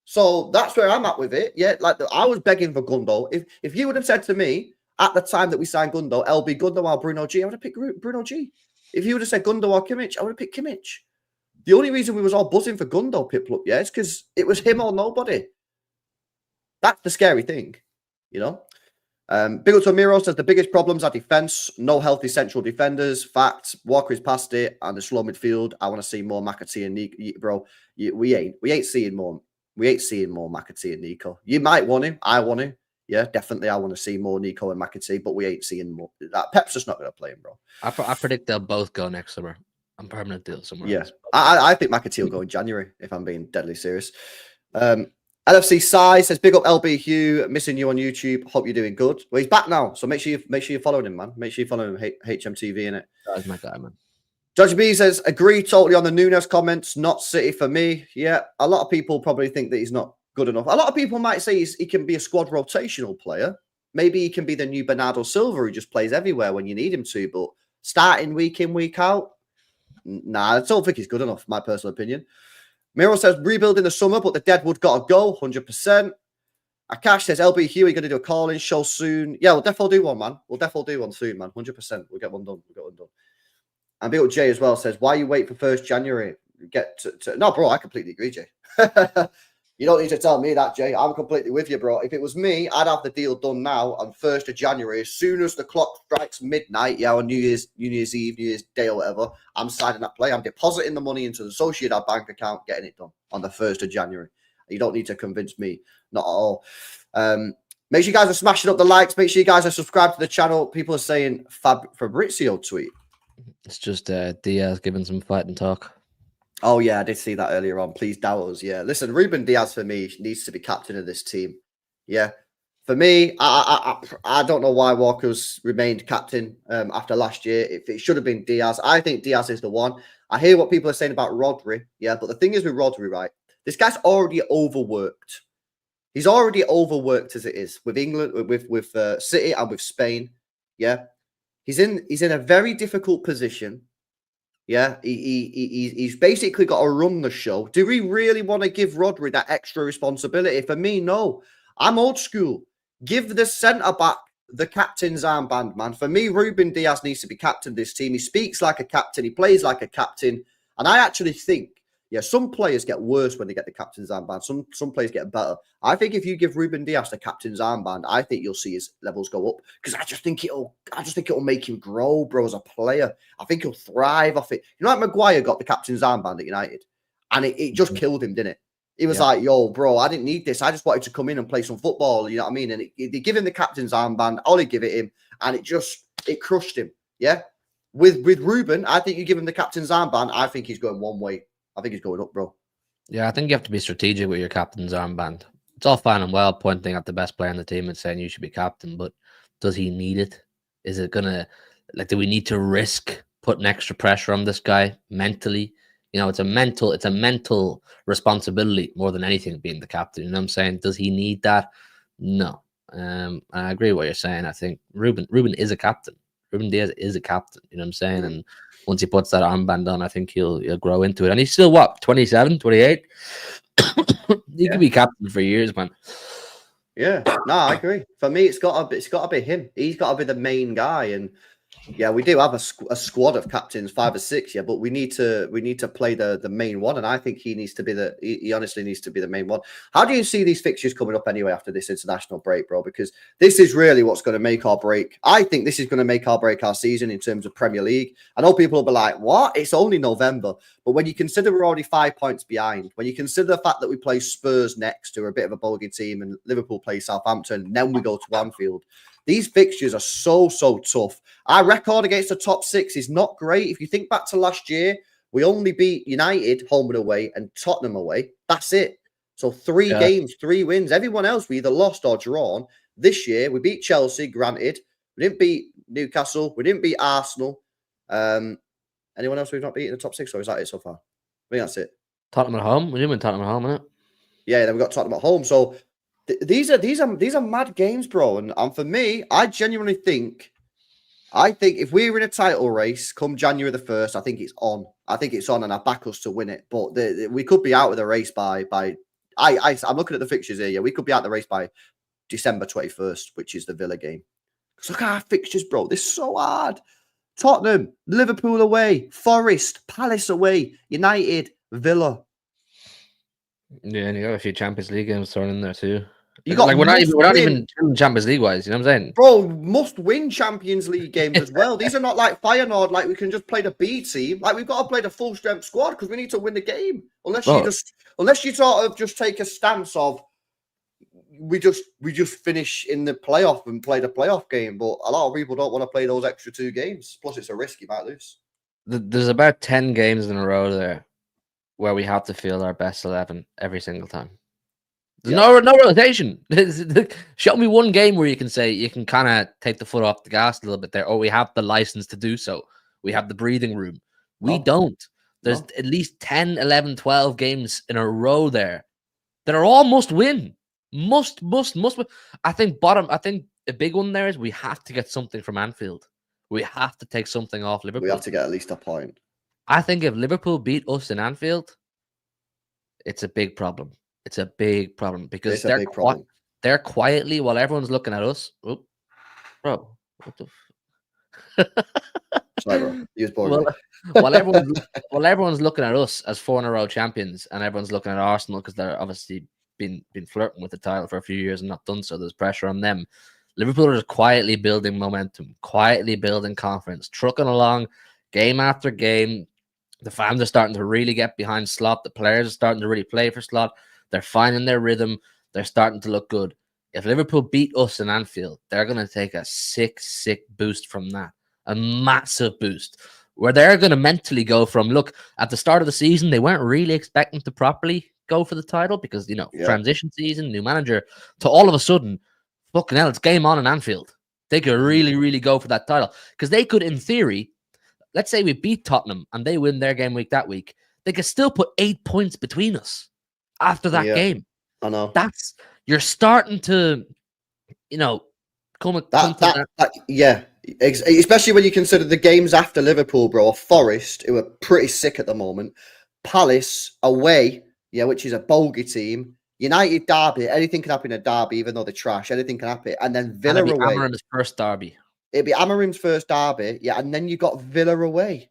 So that's where I'm at with it. Yeah, like I was begging for Gundo. If you would have said to me, at the time that we signed Gundo, LB Gundo or Bruno G, I would have picked Bruno G. If you would have said Gundo or Kimmich, I would have picked Kimmich. The only reason we was all buzzing for Gundo, Piplup, yeah, is because it was him or nobody. That's the scary thing, you know. Big up to Miro says the biggest problems are defense, no healthy central defenders. Facts. Walker is past it, and the slow midfield. I want to see more McAtee and Nico, bro. We ain't seeing more. We ain't seeing more McAtee and Nico. You might want him. I want him. Yeah, definitely. I want to see more Nico and McAtee, but we ain't seeing more. Pep's just not going to play him, bro. I predict they'll both go next summer on permanent deal somewhere. Yeah, I think McAtee will go in January, if I'm being deadly serious. LFC Sai says, big up LB Hugh, missing you on YouTube. Hope you're doing good. Well, he's back now, so make sure you're following him, man. Make sure you're following him, HMTV, innit? That's my guy, man. Judge B says, agree totally on the Nunes comments, not City for me. Yeah, a lot of people probably think that he's not good enough. A lot of people might say he can be a squad rotational player. Maybe he can be the new Bernardo Silva who just plays everywhere when you need him to. But starting week in, week out, nah, I don't think he's good enough, my personal opinion. Miro says, rebuild in the summer, but the Deadwood got to go, 100%. Akash says, LB Huey going to do a call-in show soon. Yeah, we'll definitely do one, man. We'll definitely do one soon, man. 100%. We'll get one done. And Bill J as well says, why you wait for 1st January? No, bro, I completely agree, Jay. You don't need to tell me that, Jay. I'm completely with you, bro. If it was me, I'd have the deal done now on 1st of January. As soon as the clock strikes midnight, on New Year's Eve, New Year's Day or whatever, I'm signing that play. I'm depositing the money into the Sociedad bank account, getting it done on the 1st of January. You don't need to convince me, not at all. Make sure you guys are smashing up the likes. Make sure you guys are subscribed to the channel. People are saying Fabrizio tweet. It's just Diaz giving some fighting talk. Oh, yeah, I did see that earlier on. Please doubt us. Yeah, listen, Ruben Diaz for me needs to be captain of this team. Yeah, for me, I don't know why Walker's remained captain after last year. It should have been Diaz. I think Diaz is the one. I hear what people are saying about Rodri. Yeah, but the thing is with Rodri, right? This guy's already overworked. He's already overworked as it is with England, with City and with Spain. Yeah, he's in a very difficult position. Yeah, he's basically got to run the show. Do we really want to give Rodri that extra responsibility? For me, no. I'm old school. Give the centre-back the captain's armband, man. For me, Ruben Diaz needs to be captain of this team. He speaks like a captain. He plays like a captain. And I actually think, some players get worse when they get the captain's armband. Some players get better. I think if you give Ruben Diaz the captain's armband, I think you'll see his levels go up because I just think it'll make him grow, bro, as a player. I think he'll thrive off it. You know, like Maguire got the captain's armband at United, and it just killed him, didn't it? He was like, "Yo, bro, I didn't need this. I just wanted to come in and play some football." You know what I mean? And they give him the captain's armband. Ollie give it him, and it crushed him. Yeah. With Ruben, I think you give him the captain's armband. I think he's going one way. I think he's going up, bro. Yeah, I think you have to be strategic with your captain's armband. It's all fine and well pointing at the best player in the team and saying you should be captain, but does he need it? Is it gonna do we need to risk putting extra pressure on this guy mentally? You know, it's a mental responsibility more than anything being the captain. You know what I'm saying? Does he need that? No. I agree with what you're saying. I think Ruben is a captain. Ruben Diaz is a captain. You know what I'm saying? And once he puts that armband on, I think he'll grow into it. And he's still, 27, 28? He could be captain for years, man. Yeah, no, I agree. For me, it's got to be him. He's got to be the main guy. And yeah, we do have a squad of captains, 5 or 6. Yeah, but we need to play the main one. And I think he needs to be he honestly needs to be the main one. How do you see these fixtures coming up anyway after this international break, bro? Because this is really what's going to make or break. I think this is going to make or break our season in terms of Premier League. I know people will be like, "What? It's only November." But when you consider we're already 5 points behind, when you consider the fact that we play Spurs next, who are a bit of a bogey team, and Liverpool play Southampton, and then we go to Anfield. These fixtures are so tough. Our record against the top 6 is not great. If you think back to last year, we only beat United home and away and Tottenham away. That's it. So 3 games, 3 wins. Everyone else we either lost or drawn. This year, we beat Chelsea, granted. We didn't beat Newcastle. We didn't beat Arsenal. Anyone else we've not beaten in the top 6, or is that it so far? I think that's it. Tottenham at home. We didn't win Tottenham at home, innit? Yeah, then we got Tottenham at home. So these are mad games, bro. And for me, I genuinely think if we're in a title race come January the 1st, I think it's on. I think it's on, and I back us to win it. But we could be out of the race by I'm looking at the fixtures here. Yeah, we could be out of the race by December 21st, which is the Villa game. Look at our fixtures, bro. This is so hard. Tottenham, Liverpool away, Forest, Palace away, United, Villa. Yeah, and you got a few Champions League games thrown in there too. You got we're not even Champions League wise. You know what I'm saying, bro? Must win Champions League games as well. These are not like Feyenoord. Like we can just play the B team. Like we've got to play the full strength squad because we need to win the game. Unless you sort of just take a stance of we just finish in the playoff and play the playoff game. But a lot of people don't want to play those extra 2 games. Plus, it's a risk you might lose. There's about 10 games in a row there where we have to field our best 11 every single time. There's no rotation. Show me one game where you can say you can kind of take the foot off the gas a little bit there, or we have the license to do so. We have the breathing room. We don't. There's at least 10, 11, 12 games in a row there They're all must win. Must win. I think a big one there is we have to get something from Anfield. We have to take something off Liverpool. We have to get at least a point. I think if Liverpool beat us in Anfield, it's a big problem. It's a big problem because they're quietly, while everyone's looking at us. Oh, bro, what the Sorry, bro. He was boring. While everyone's looking at us as 4 in a row champions, and everyone's looking at Arsenal because they're obviously been flirting with the title for a few years and not done so. There's pressure on them. Liverpool are just quietly building momentum, quietly building confidence, trucking along game after game. The fans are starting to really get behind Slot. The players are starting to really play for Slot. They're finding their rhythm. They're starting to look good. If Liverpool beat us in Anfield, they're going to take a sick boost from that. A massive boost. Where they're going to mentally go from, look, at the start of the season, they weren't really expecting to properly go for the title because, transition season, new manager, to all of a sudden, fucking hell, it's game on in Anfield. They could really go for that title. Because they could, in theory, let's say we beat Tottenham and they win their game week that week, they could still put 8 points between us after that game. I know. You're starting to, come to that. Yeah. Especially when you consider the games after Liverpool, bro. Forest, who are pretty sick at the moment. Palace, away, which is a bogey team. United, Derby, anything can happen in a Derby, even though they're trash. Anything can happen. And then Villa away. Amarim's first Derby. It'd be Amarim's first Derby, and then you got Villa away.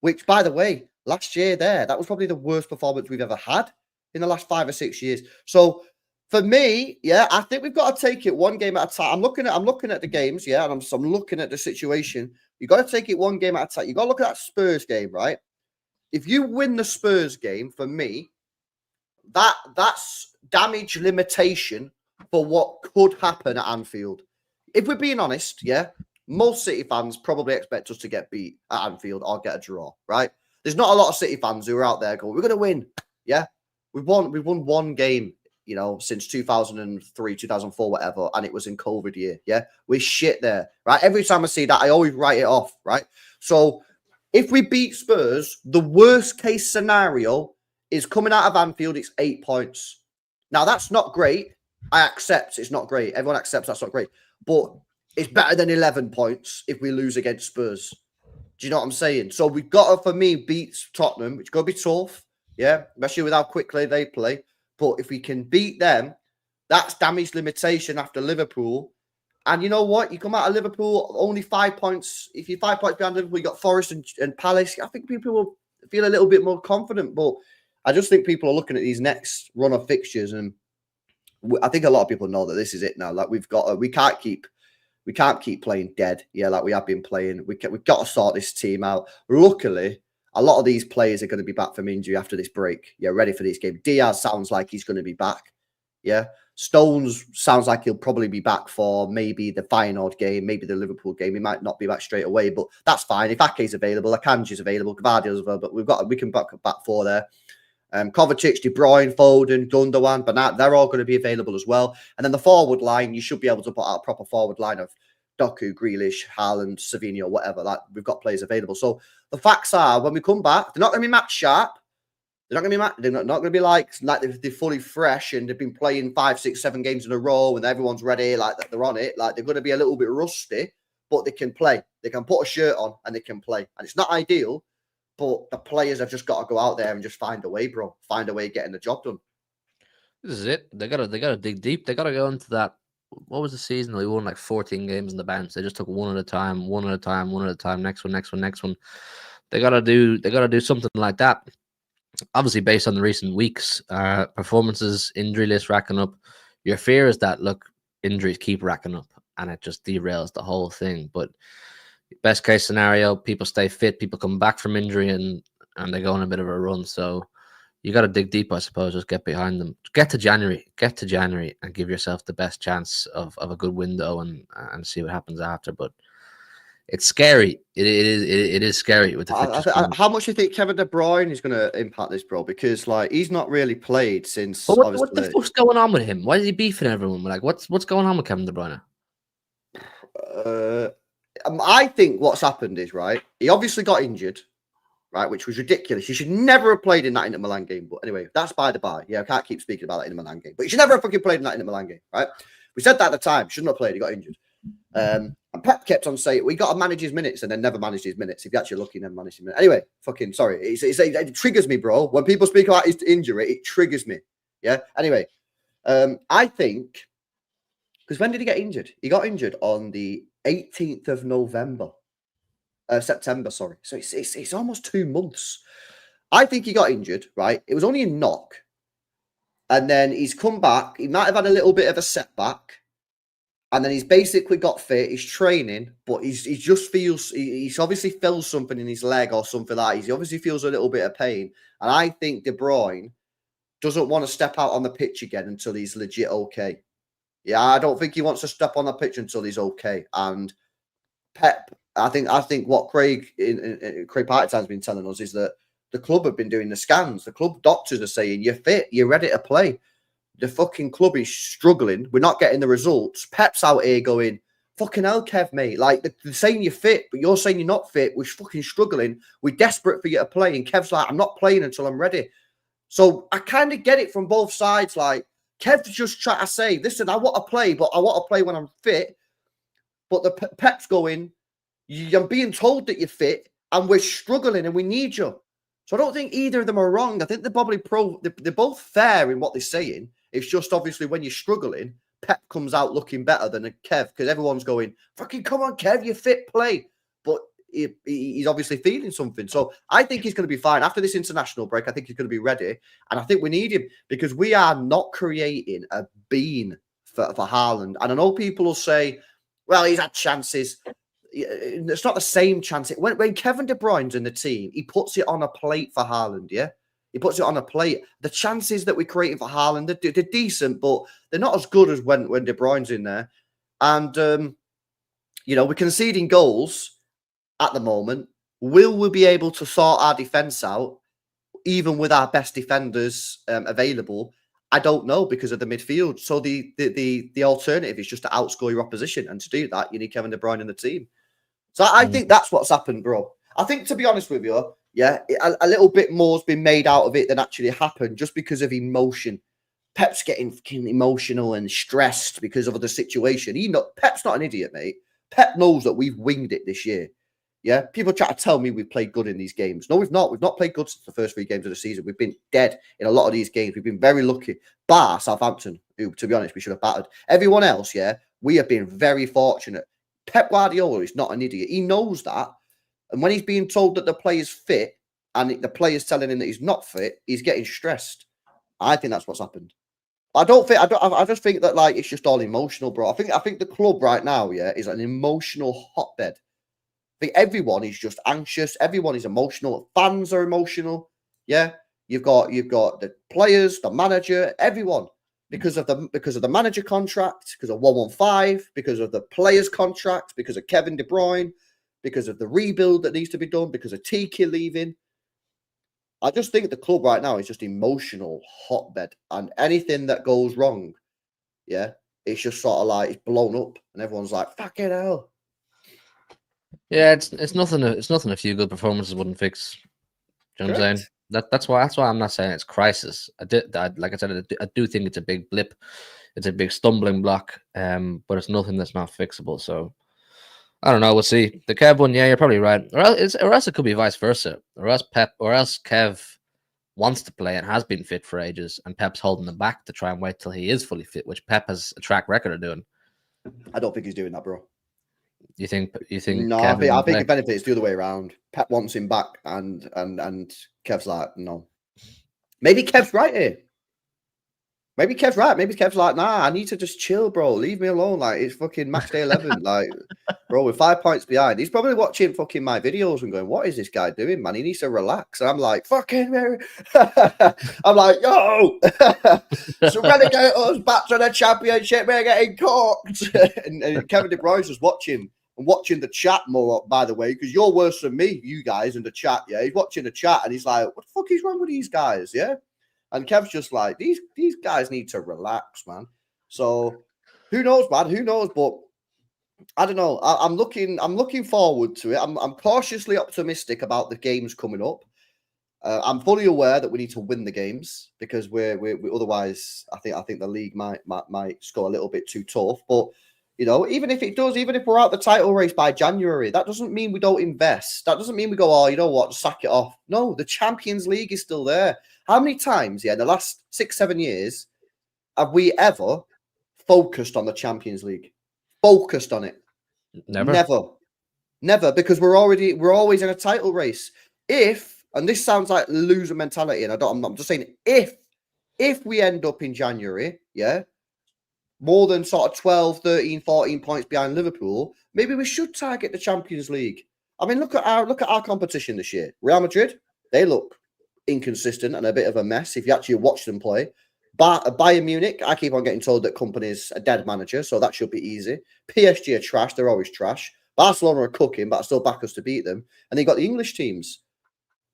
Which, by the way, last year that was probably the worst performance we've ever had in the last 5 or 6 years. So for me, I think we've got to take it one game at a time. I'm looking at the games, and I'm looking at the situation. You got to take it one game at a time. You got to look at that Spurs game, right? If you win the Spurs game, for me, that's damage limitation for what could happen at Anfield. If we're being honest, most City fans probably expect us to get beat at Anfield or get a draw, right? There's not a lot of City fans who are out there going, we're going to win. Yeah, we've won one game, since 2003, 2004, whatever, and it was in COVID year. Yeah, we're shit there, right? Every time I see that, I always write it off, right? So if we beat Spurs, the worst case scenario is coming out of Anfield, it's 8 points. Now, that's not great. I accept it's not great. Everyone accepts that's not great. But it's better than 11 points if we lose against Spurs. Do you know what I'm saying? So we've got to, for me, beat Tottenham, which is going to be tough, especially with how quickly they play. But if we can beat them, that's damage limitation after Liverpool. And you know what? You come out of Liverpool, only 5 points. If you're 5 points behind Liverpool, you got Forest and Palace. I think people will feel a little bit more confident. But I just think people are looking at these next run of fixtures, and I think a lot of people know that this is it now. Like we can't keep playing dead. Like we have been playing. We've got to sort this team out. Luckily, a lot of these players are going to be back from injury after this break. Ready for this game. Diaz sounds like he's going to be back. Stones sounds like he'll probably be back for maybe the Feyenoord game, maybe the Liverpool game. He might not be back straight away, but that's fine. If Ake's available, Akanji's available, Gvardiol's available, but we can back four there. Kovacic, De Bruyne, Foden, Gundogan, Bernat, they're all going to be available as well. And then the forward line, you should be able to put out a proper forward line of Doku, Grealish, Haaland, Savinho, whatever. Like we've got players available. So the facts are, when we come back, they're not going to be match sharp. They're not going to be like they're fully fresh and they've been playing 5, 6, 7 games in a row and everyone's ready, like they're on it. Like they're going to be a little bit rusty, but they can play. They can put a shirt on and they can play. And it's not ideal, but the players have just got to go out there and just find a way, bro. Find a way of getting the job done. This is it. They gotta dig deep. They gotta go into that. What was the season? They won like 14 games in the bench. They just took one at a time. Next one. They gotta do something like that. Obviously, based on the recent weeks, performances, injury list racking up. Your fear is that injuries keep racking up and it just derails the whole thing. But best case scenario, people stay fit, people come back from injury and they go on a bit of a run. So you got to dig deep, I suppose. Just get behind them. Get to January and give yourself the best chance of a good window and see what happens after. But it's scary. It is scary with the how much do you think Kevin De Bruyne is going to impact this, bro? Because he's not really played since. But what the fuck's going on with him? Why is he beefing everyone? Like what's going on with Kevin De Bruyne? I think what's happened is, right, he obviously got injured, right? Which was ridiculous. He should never have played in that Inter Milan game. But anyway, that's by the by. Yeah, I can't keep speaking about that Inter Milan game. But he should never have fucking played in that Inter Milan game, right? We said that at the time. Shouldn't have played. He got injured. And Pep kept on saying, we got to manage his minutes, and then never managed his minutes. If you're actually looking, never managed his minutes. Anyway, fucking sorry. It triggers me, bro. When people speak about his injury, it triggers me. Yeah. Anyway, I think, because when did he get injured? He got injured on the 18th of September, sorry. So it's almost 2 months. I think he got injured, right? It was only a knock. And then he's come back. He might have had a little bit of a setback. And then he's basically got fit. He's training, but he just feels, he's obviously feels something in his leg or something like that. He obviously feels a little bit of pain. And I think De Bruyne doesn't want to step out on the pitch again until he's legit okay. Yeah, I don't think he wants to step on the pitch until he's okay. And Pep, I think what Craig Partisan's been telling us is that the club have been doing the scans. The club doctors are saying, you're fit, you're ready to play. The fucking club is struggling. We're not getting the results. Pep's out here going, fucking hell, Kev, mate. Like, they're saying you're fit, but you're saying you're not fit. We're fucking struggling. We're desperate for you to play. And Kev's like, I'm not playing until I'm ready. So I kind of get it from both sides. Like, Kev's just trying to say, listen, I want to play, but I want to play when I'm fit. But the Pep's going, I'm being told that you're fit, and we're struggling, and we need you. So I don't think either of them are wrong. I think they're probably they're both fair in what they're saying. It's just obviously when you're struggling, Pep comes out looking better than a Kev, because everyone's going, fucking come on, Kev, you're fit, play. But he's obviously feeling something. So I think he's going to be fine. After this international break, I think he's going to be ready. And I think we need him, because we are not creating a bean for Haaland. And I know people will say, well, he's had chances. It's not the same chance. When Kevin De Bruyne's in the team, he puts it on a plate for Haaland, yeah? He puts it on a plate. The chances that we're creating for Haaland, they're decent, but they're not as good as when De Bruyne's in there. And, we're conceding goals at the moment. Will we be able to sort our defence out, even with our best defenders available? I don't know, because of the midfield. So the alternative is just to outscore your opposition. And to do that, you need Kevin De Bruyne in the team. So I think that's what's happened, bro. I think, to be honest with you, yeah, a little bit more's been made out of it than actually happened, just because of emotion. Pep's getting fucking emotional and stressed because of the situation. Pep's not an idiot, mate. Pep knows that we've winged it this year. Yeah, people try to tell me we've played good in these games. No, we've not. We've not played good since the first 3 games of the season. We've been dead in a lot of these games. We've been very lucky. Bar Southampton, who, to be honest, we should have battered. Everyone else, yeah, we have been very fortunate. Pep Guardiola is not an idiot. He knows that. And when he's being told that the player's fit and the player's telling him that he's not fit, he's getting stressed. I think that's what's happened. I just think that, like, it's just all emotional, bro. I think the club right now, yeah, is an emotional hotbed. I think everyone is just anxious. Everyone is emotional. Fans are emotional. Yeah. You've got the players, the manager, everyone. Because of the manager contract, because of 115, because of the players' contract, because of Kevin De Bruyne, because of the rebuild that needs to be done, because of Tiki leaving. I just think the club right now is just emotional hotbed, and anything that goes wrong, yeah, it's just sort of like it's blown up, and everyone's like, "Fucking hell." Yeah, it's nothing. It's nothing a few good performances wouldn't fix. You know what I'm saying? That's why I'm not saying it's crisis. Like I said, I do think it's a big blip. It's a big stumbling block. But it's nothing that's not fixable. So I don't know. We'll see. The Kev one, yeah, you're probably right. Or else it could be vice versa. Or else Kev wants to play and has been fit for ages, and Pep's holding him back to try and wait till he is fully fit, which Pep has a track record of doing. I don't think he's doing that, bro. You think? No, I think the benefit is the other way around. Pep wants him back, and Kev's like, no. Maybe Kev's right here. Maybe Kev's right. Maybe Kev's like, nah, I need to just chill, bro. Leave me alone. Like, it's fucking match day 11. Like, bro, we're 5 points behind. He's probably watching fucking my videos and going, what is this guy doing, man? He needs to relax. And I'm like, fucking I'm like, yo, so relegate us back to the championship. We're getting cooked. and Kevin De Bruyne's just watching the chat more, by the way, because you're worse than me, you guys, in the chat. Yeah, he's watching the chat and he's like, what the fuck is wrong with these guys? Yeah. And Kev's just like, these guys need to relax, man. So who knows, man? Who knows? But I don't know. I'm looking forward to it. I'm cautiously optimistic about the games coming up. I'm fully aware that we need to win the games because we're otherwise I think the league might score a little bit too tough. But even if it does, even if we're out the title race by January, that doesn't mean we don't invest. That doesn't mean we go, oh, you know what, sack it off. No, the Champions League is still there. How many times, in the last 6-7 years, have we ever focused on the Champions League? Focused on it? Never. Never, because we're always in a title race. And this sounds like loser mentality, and I'm just saying if we end up in January, more than sort of 12, 13, 14 points behind Liverpool, maybe we should target the Champions League. I mean, look at our competition this year. Real Madrid, they look inconsistent and a bit of a mess if you actually watch them play. But Bayern Munich, I keep on getting told that company's a dead manager, so that should be easy. PSG are trash, they're always trash. Barcelona are cooking, but I still back us to beat them. And they got the English teams.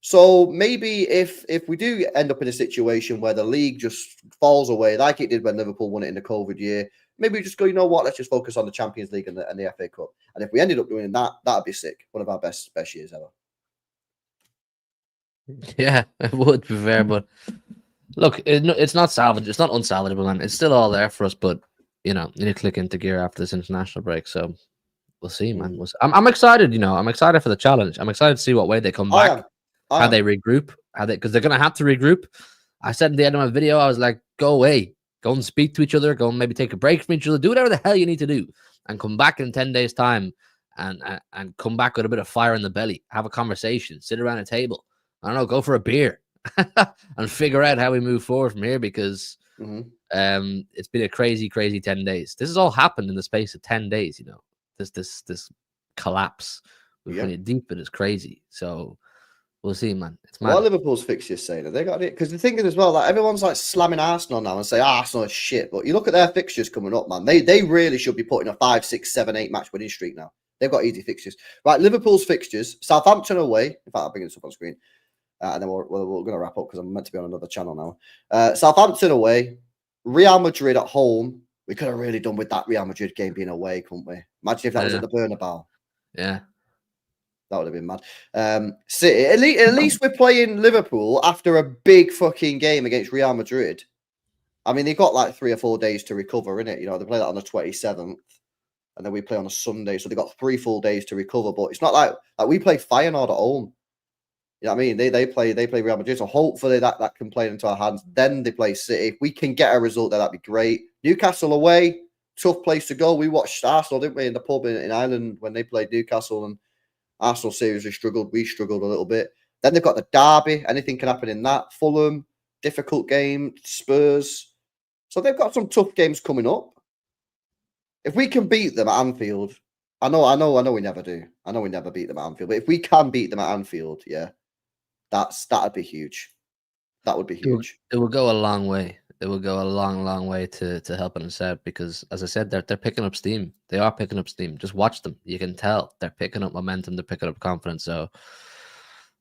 So maybe if we do end up in a situation where the league just falls away, like it did when Liverpool won it in the COVID year, maybe we just go, you know what, let's just focus on the Champions League and the FA Cup. And if we ended up doing that, that'd be sick. One of our best years ever. Yeah, it would be fair, but look, it's not salvage. It's not unsalvageable, man. It's still all there for us, but you need to click into gear after this international break. So we'll see, man. I'm excited. I'm excited for the challenge. I'm excited to see what way they come back. How they regroup, because they're going to have to regroup. I said at the end of my video, I was like, go away, go and speak to each other, go and maybe take a break from each other, do whatever the hell you need to do, and come back in 10 days' time and come back with a bit of fire in the belly, have a conversation, sit around a table, I don't know, go for a beer and figure out how we move forward from here, because it's been a crazy 10 days. This has all happened in the space of 10 days, this collapse. We've been deep, and it's crazy. So we'll see, man. It's mad. What are Liverpool's fixtures saying? Have they got it? Because the thing is as well, like everyone's like slamming Arsenal now and say Arsenal is shit. But you look at their fixtures coming up, man. They really should be putting a 5, 6, 7, 8 match winning streak now. They've got easy fixtures. Right, Liverpool's fixtures: Southampton away. In fact, I'll bring this up on screen, and then we're going to wrap up because I'm meant to be on another channel now. Southampton away, Real Madrid at home. We could have really done with that Real Madrid game being away, couldn't we? Imagine if that was at the Bernabeu. Yeah. That would have been mad. City, at least we're playing Liverpool after a big fucking game against Real Madrid. I mean, they've got like 3 or 4 days to recover, innit? They play that on the 27th, and then we play on a Sunday, so they've got 3 full days to recover. But it's not like we play Feyenoord at home. You know what I mean? They play Real Madrid, so hopefully that can play into our hands. Then they play City. If we can get a result there, that'd be great. Newcastle away, tough place to go. We watched Arsenal, didn't we, in the pub in Ireland when they played Newcastle, and Arsenal seriously struggled. We struggled a little bit. Then they've got the derby. Anything can happen in that. Fulham, difficult game. Spurs. So they've got some tough games coming up. If we can beat them at Anfield, I know we never do. I know we never beat them at Anfield. But if we can beat them at Anfield, that'd be huge. That would be huge. It will go a long way. It will go a long way to helping us out, because, as I said, they're picking up steam. They are picking up steam. Just watch them. You can tell they're picking up momentum. They're picking up confidence. So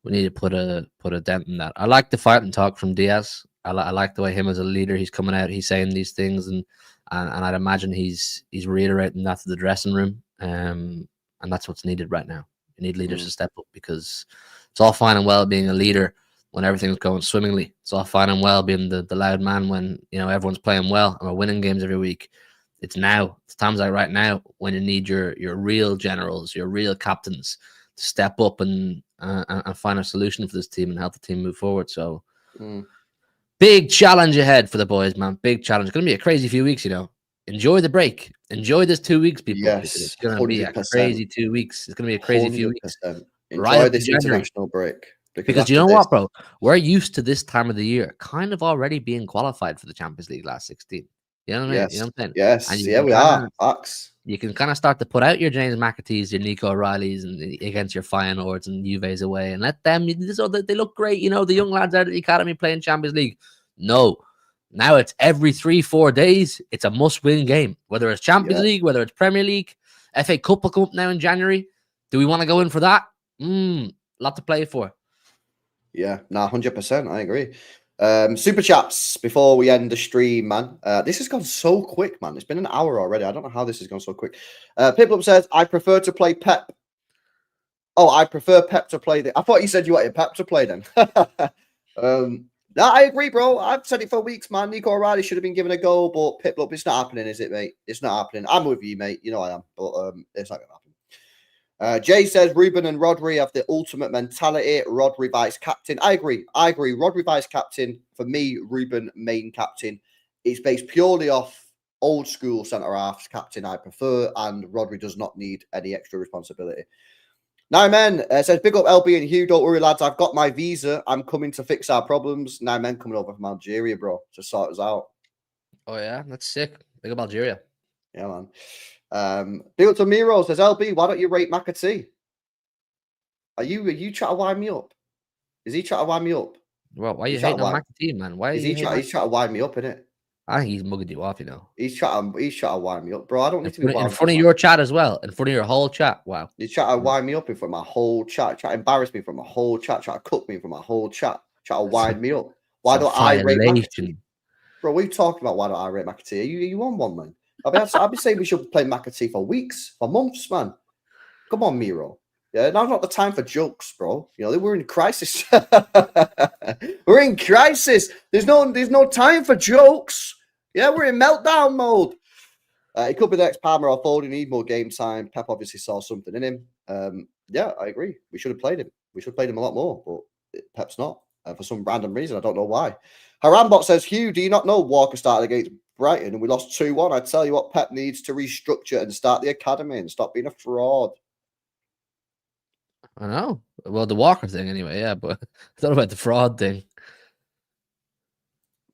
we need to put a dent in that. I like the fight and talk from Diaz. I like the way him as a leader, he's coming out, he's saying these things, and I'd imagine he's reiterating that to the dressing room. And that's what's needed right now. You need leaders to step up, because it's all fine and well being a leader when everything's going swimmingly. It's all fine and well being the loud man when everyone's playing well and we're winning games every week. It's times like right now when you need your real generals, your real captains to step up and find a solution for this team and help the team move forward. So big challenge ahead for the boys, man. Big challenge. It's going to be a crazy few weeks, Enjoy the break. Enjoy this 2 weeks, people. Yes, it's going to be a crazy 2 weeks. It's going to be a crazy few weeks. Enjoy this international break. Because you know what, bro? We're used to this time of the year kind of already being qualified for the Champions League last 16. You know what I mean? Yes. You know what I'm saying? Yes. Yeah, we are. Facts. You can kind of start to put out your James McAtees, your Nico O'Reillys, and against your Feyenoords and Juve's away, and let them. They look great. The young lads out of the academy playing Champions League. No, now it's every 3-4 days. It's a must-win game, whether it's Champions League, whether it's Premier League, FA Cup will come up now in January. Do we want to go in for that? Lot to play for. Yeah, 100%. I agree. Super chats before we end the stream, man. This has gone so quick, man. It's been an hour already. I don't know how this has gone so quick. Piplup says, I prefer to play Pep. Oh, I prefer Pep to play. I thought you said you wanted Pep to play then. No, I agree, bro. I've said it for weeks, man. Nico O'Reilly should have been given a go, but Piplup, it's not happening, is it, mate? It's not happening. I'm with you, mate. You know I am, but it's not going to happen. Jay says Ruben and Rodri have the ultimate mentality. Rodri vice captain. I agree. Rodri vice captain. For me, Ruben main captain. It's based purely off old school centre halves captain I prefer, and Rodri does not need any extra responsibility. Now, man, says, big up LB and Hugh. Don't worry, lads. I've got my visa. I'm coming to fix our problems. Now, men coming over from Algeria, bro, to sort us out. Oh, yeah. That's sick. Big up Algeria. Yeah, man. Big up to Miro. Says, LB, why don't you rate McAtee? Are you trying to wind me up? Is he trying to wind me up? Well, why are you hating on McAtee, man? Why is he trying? He's trying to wind me up, innit? I think he's mugging you off, you know. He's trying to wind me up, bro. I don't need to be in front of your chat as well. In front of your whole chat. Wow. He's trying to wind me up in front of my whole chat. Trying to embarrass me from my whole chat. Trying to cook me from my whole chat. Trying to wind me up. Why don't I rate McAtee? Bro, we talking about why don't I rate McAtee? Are you on one, man? I've been saying we should play McAtee for weeks, for months, man. Come on, Miro. Yeah, now's not the time for jokes, bro. You know, we're in crisis. We're in crisis. There's no time for jokes. Yeah, we're in meltdown mode. It could be the next Palmer or Foden. Need more game time. Pep obviously saw something in him. Yeah, I agree. We should have played him. We should have played him a lot more, but Pep's not. For some random reason. I don't know why. Harambot says, Hugh, do you not know Walker started against Brighton and we lost 2-1? I tell you what, Pep needs to restructure and start the academy and stop being a fraud. I know. Well, the Walker thing anyway, yeah, but I don't know about the fraud thing.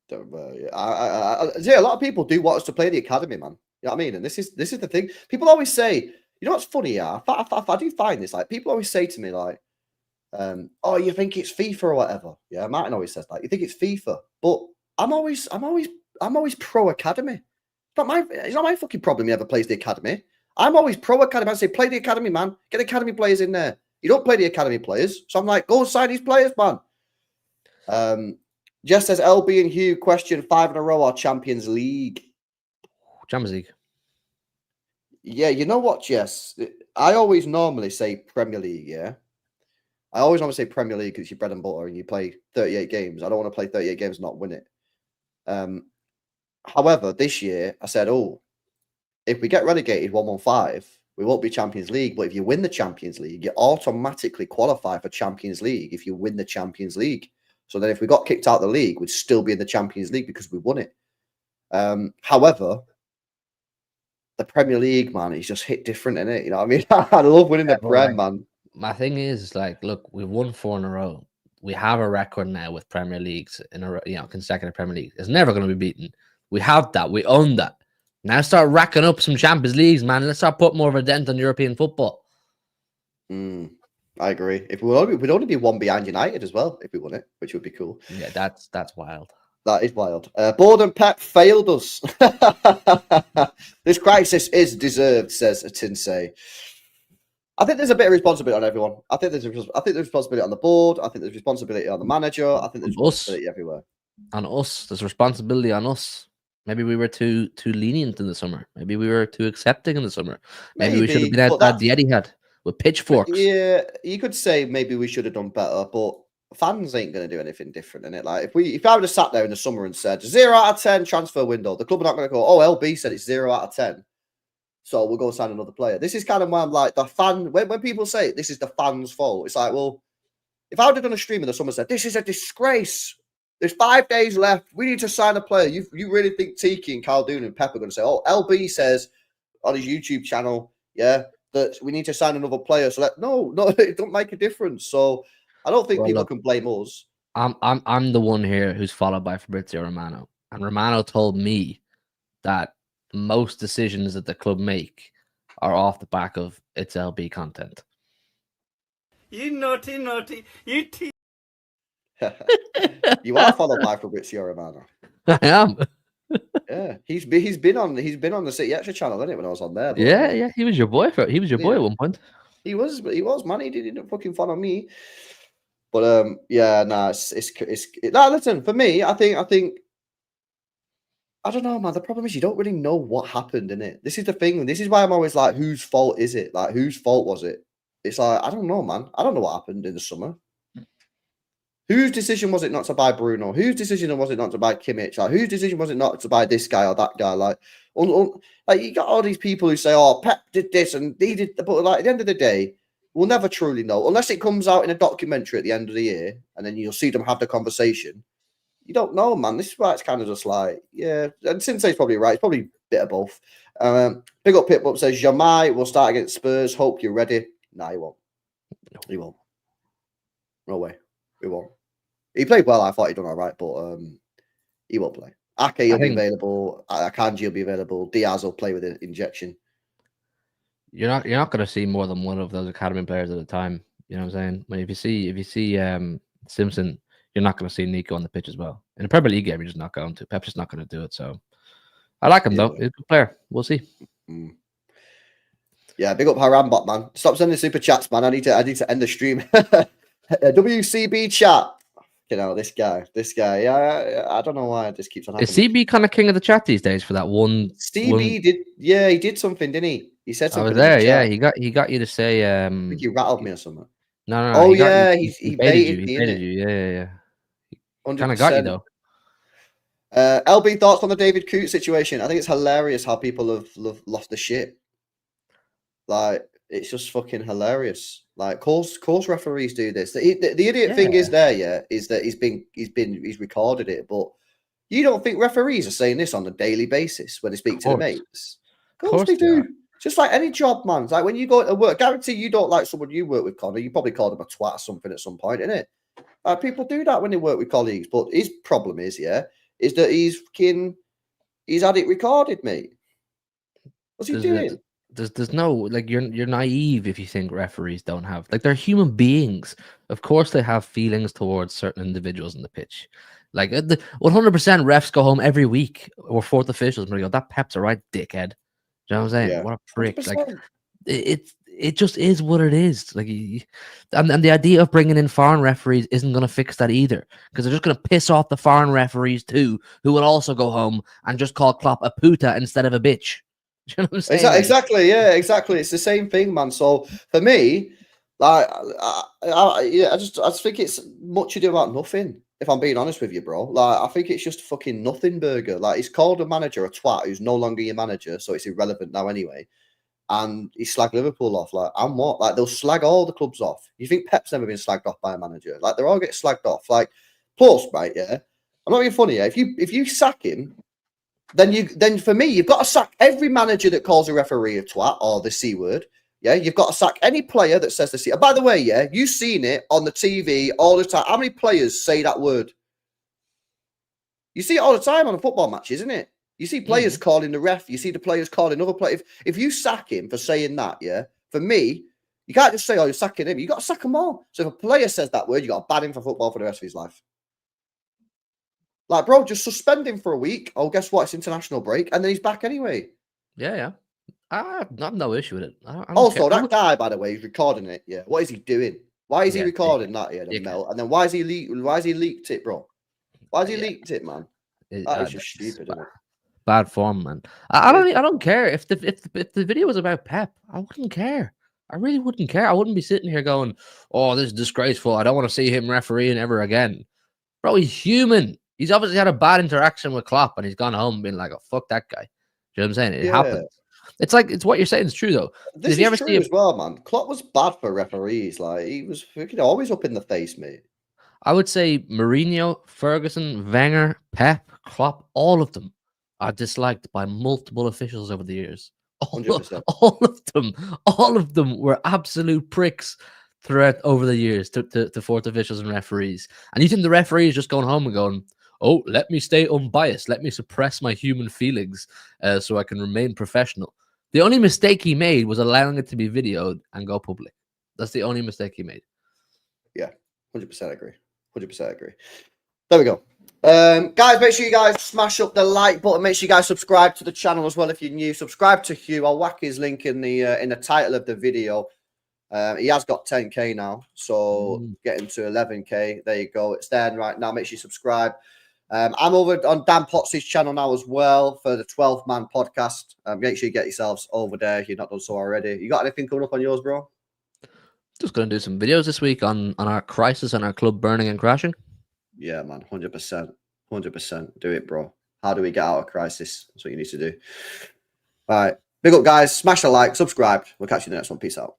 Yeah, a lot of people do want us to play the academy, man. You know what I mean? And this is the thing. People always say, you know what's funny? Yeah, I do find this. Like, people always say to me, like, oh, you think it's FIFA or whatever? Yeah, Martin always says that. You think it's FIFA, but I'm always pro academy. It's not my fucking problem. He never plays the academy. I'm always pro academy. I say, play the academy, man. Get academy players in there. You don't play the academy players, so I'm like, go and sign these players, man. Just says LB and Hugh question 5 in a row or Champions League. Champions League. Yeah, you know what, Jess? I always normally say Premier League, yeah? I always want to say Premier League because it's your bread and butter and you play 38 games. I don't want to play 38 games and not win it. However, this year, I said, if we get relegated 1-1-5, we won't be Champions League. But if you win the Champions League, you automatically qualify for Champions League if you win the Champions League. So then if we got kicked out of the league, we'd still be in the Champions League because we won it. However, the Premier League, man, it's just hit different, innit? You know what I mean? I love winning the Prem, man. My thing is, like, look, we've won 4 in a row. We have a record now with Premier Leagues in a consecutive Premier League. It's never going to be beaten. We have that. We own that. Now start racking up some Champions Leagues, man. Let's start putting more of a dent on European football. I agree. If we'd only be 1 behind United as well if we won it, which would be cool. Yeah, that's wild. That is wild. Board and Pep failed us. This crisis is deserved, says Atinsei. I think there's a bit of responsibility on everyone. I think there's responsibility on the board. I think there's responsibility on the manager. I think there's responsibility everywhere. On us. There's responsibility on us. Maybe we were too lenient in the summer. Maybe we were too accepting in the summer. Maybe we should have been at the Etihad with pitchforks. Yeah, you could say maybe we should have done better, but fans ain't going to do anything different in it. Like if I would have sat there in the summer and said 0 out of 10 transfer window, the club are not going to go, oh, LB said it's 0 out of 10. So we'll go sign another player. This is kind of why I'm like, the fan, when people say this is the fans' fault, it's like, well, if I would have done a stream and someone said, this is a disgrace. There's 5 days left. We need to sign a player. You really think Tiki and Karl and Pep are going to say, oh, LB says on his YouTube channel, yeah, that we need to sign another player. So no, it don't make a difference. So I don't think people can blame us. I'm the one here who's followed by Fabrizio Romano. And Romano told me that most decisions that the club make are off the back of its LB content. You naughty. You are followed by Fabrizio Romano. I am. Yeah, he's been on the City Extra channel, isn't it? When I was on there. Yeah, he was your boy. He was your boy at one point. He was, man. He didn't fucking follow me. But yeah, nah, nah, listen, for me, I think I don't know, man. The problem is you don't really know what happened in it. This is the thing. This is why I'm always like, whose fault is it? Like, whose fault was it? It's like, I don't know, man. I don't know what happened in the summer. Whose decision was it not to buy Bruno? Whose decision was it not to buy Kimmich? Like, whose decision was it not to buy this guy or that guy? Like, like you got all these people who say, "Oh, Pep did this and he did," but like at the end of the day, we'll never truly know unless it comes out in a documentary at the end of the year, and then you'll see them have the conversation. You don't know, man. This is why it's kind of just like, yeah. And Sensei's probably right. It's probably a bit of both. Big up Pitbull says, Jamai will start against Spurs. Hope you're ready. Nah, he won't. He won't. No way. He won't. He played well. I thought he'd done all right, but he won't play. Ake will be available. Akanji will be available. Diaz will play with an injection. You're not going to see more than one of those academy players at a time. You know what I'm saying? Like if you see Simpson, you're not going to see Nico on the pitch as well. In a Premier League game, you're just not going to. Pep's just not going to do it. So I like him though. He's a good player. We'll see. Yeah, big up Harambot, man. Stop sending super chats, man. I need to end the stream. WCB chat. You know, this guy. Yeah, I don't know why it just keeps on happening. Is CB kind of king of the chat these days for that one? CB did, yeah, he did something, didn't he? He said something. I was there, yeah. He got you to say. I think he rattled me or something. No. Oh yeah, he baited you. He baited you. Yeah. Kind of 100%. got you though. LB thoughts on the David Coote situation. I think it's hilarious how people have lost the shit. Like it's just fucking hilarious. Like, course referees do this. The idiot thing is that he's recorded it, but you don't think referees are saying this on a daily basis when they speak to their mates? Of course they do. Just like any job, man. It's like when you go to work, guarantee you don't like someone you work with, Connor. You probably called him a twat or something at some point, innit? Like people do that when they work with colleagues. But his problem is that he's had it recorded, mate. What's he doing? There's no, like, you're naive if you think referees don't have, like, they're human beings. Of course they have feelings towards certain individuals in the pitch. Like 100% refs go home every week or fourth officials and go, that Pep's a right dickhead. Do you know what I'm saying? Yeah. What a prick. 100%. Like it just is what it is. Like, and the idea of bringing in foreign referees isn't going to fix that either, because they're just going to piss off the foreign referees too, who will also go home and just call Klopp a puta instead of a bitch. You know what I'm saying? Exactly, yeah, exactly. It's the same thing, man. So for me, like, I just think it's much ado about nothing. If I'm being honest with you, bro, like I think it's just fucking nothing burger. Like he's called a manager a twat who's no longer your manager, so it's irrelevant now anyway. And he slagged Liverpool off. Like, and what? Like they'll slag all the clubs off. You think Pep's never been slagged off by a manager? Like they're all get slagged off. Like, plus, right? Yeah, I'm not being funny. Yeah? If you sack him. Then for me, you've got to sack every manager that calls a referee a twat or the C word. Yeah, you've got to sack any player that says the C. By the way, yeah, you've seen it on the TV all the time. How many players say that word? You see it all the time on a football match, isn't it? You see players calling the ref. You see the players calling other players. If you sack him for saying that, yeah, for me, you can't just say, "Oh, you're sacking him." You got to sack them all. So if a player says that word, you got to ban him for football for the rest of his life. Like, bro, just suspend him for a week. Oh, guess what? It's international break. And then he's back anyway. Yeah. I have no issue with it. I don't also, care. that guy, by the way, he's recording it. Yeah. What is he doing? Why is he recording that? Yeah, and then why has he leaked it, bro? Why has he leaked it, man? That is just stupid, isn't it? Bad form, man. I don't care if the video was about Pep. I wouldn't care. I really wouldn't care. I wouldn't be sitting here going, "Oh, this is disgraceful. I don't want to see him refereeing ever again." Bro, he's human. He's obviously had a bad interaction with Klopp, and he's gone home being like, "Oh, fuck that guy." You know what I'm saying? It happens. It's like, it's what you're saying is true though. This is true as well, man. Klopp was bad for referees. Like he was always up in the face, mate. I would say Mourinho, Ferguson, Wenger, Pep, Klopp, all of them are disliked by multiple officials over the years. 100%. All of them were absolute pricks throughout over the years to fourth officials and referees. And you think the referee is just going home and going, "Oh, let me stay unbiased. Let me suppress my human feelings so I can remain professional." The only mistake he made was allowing it to be videoed and go public. That's the only mistake he made. Yeah, 100% agree. 100% agree. There we go. Guys, make sure you guys smash up the like button. Make sure you guys subscribe to the channel as well if you're new. Subscribe to Hugh. I'll whack his link in the title of the video. He has got 10k now, so getting to 11k. There you go. It's there right now. Make sure you subscribe. I'm over on Dan Potts' channel now as well for the 12-man podcast. Make sure you get yourselves over there if you've not done so already. You got anything coming up on yours, bro? Just going to do some videos this week on our crisis and our club burning and crashing. Yeah, man, 100%. 100%. Do it, bro. How do we get out of crisis? That's what you need to do. All right. Big up, guys. Smash the like, subscribe. We'll catch you in the next one. Peace out.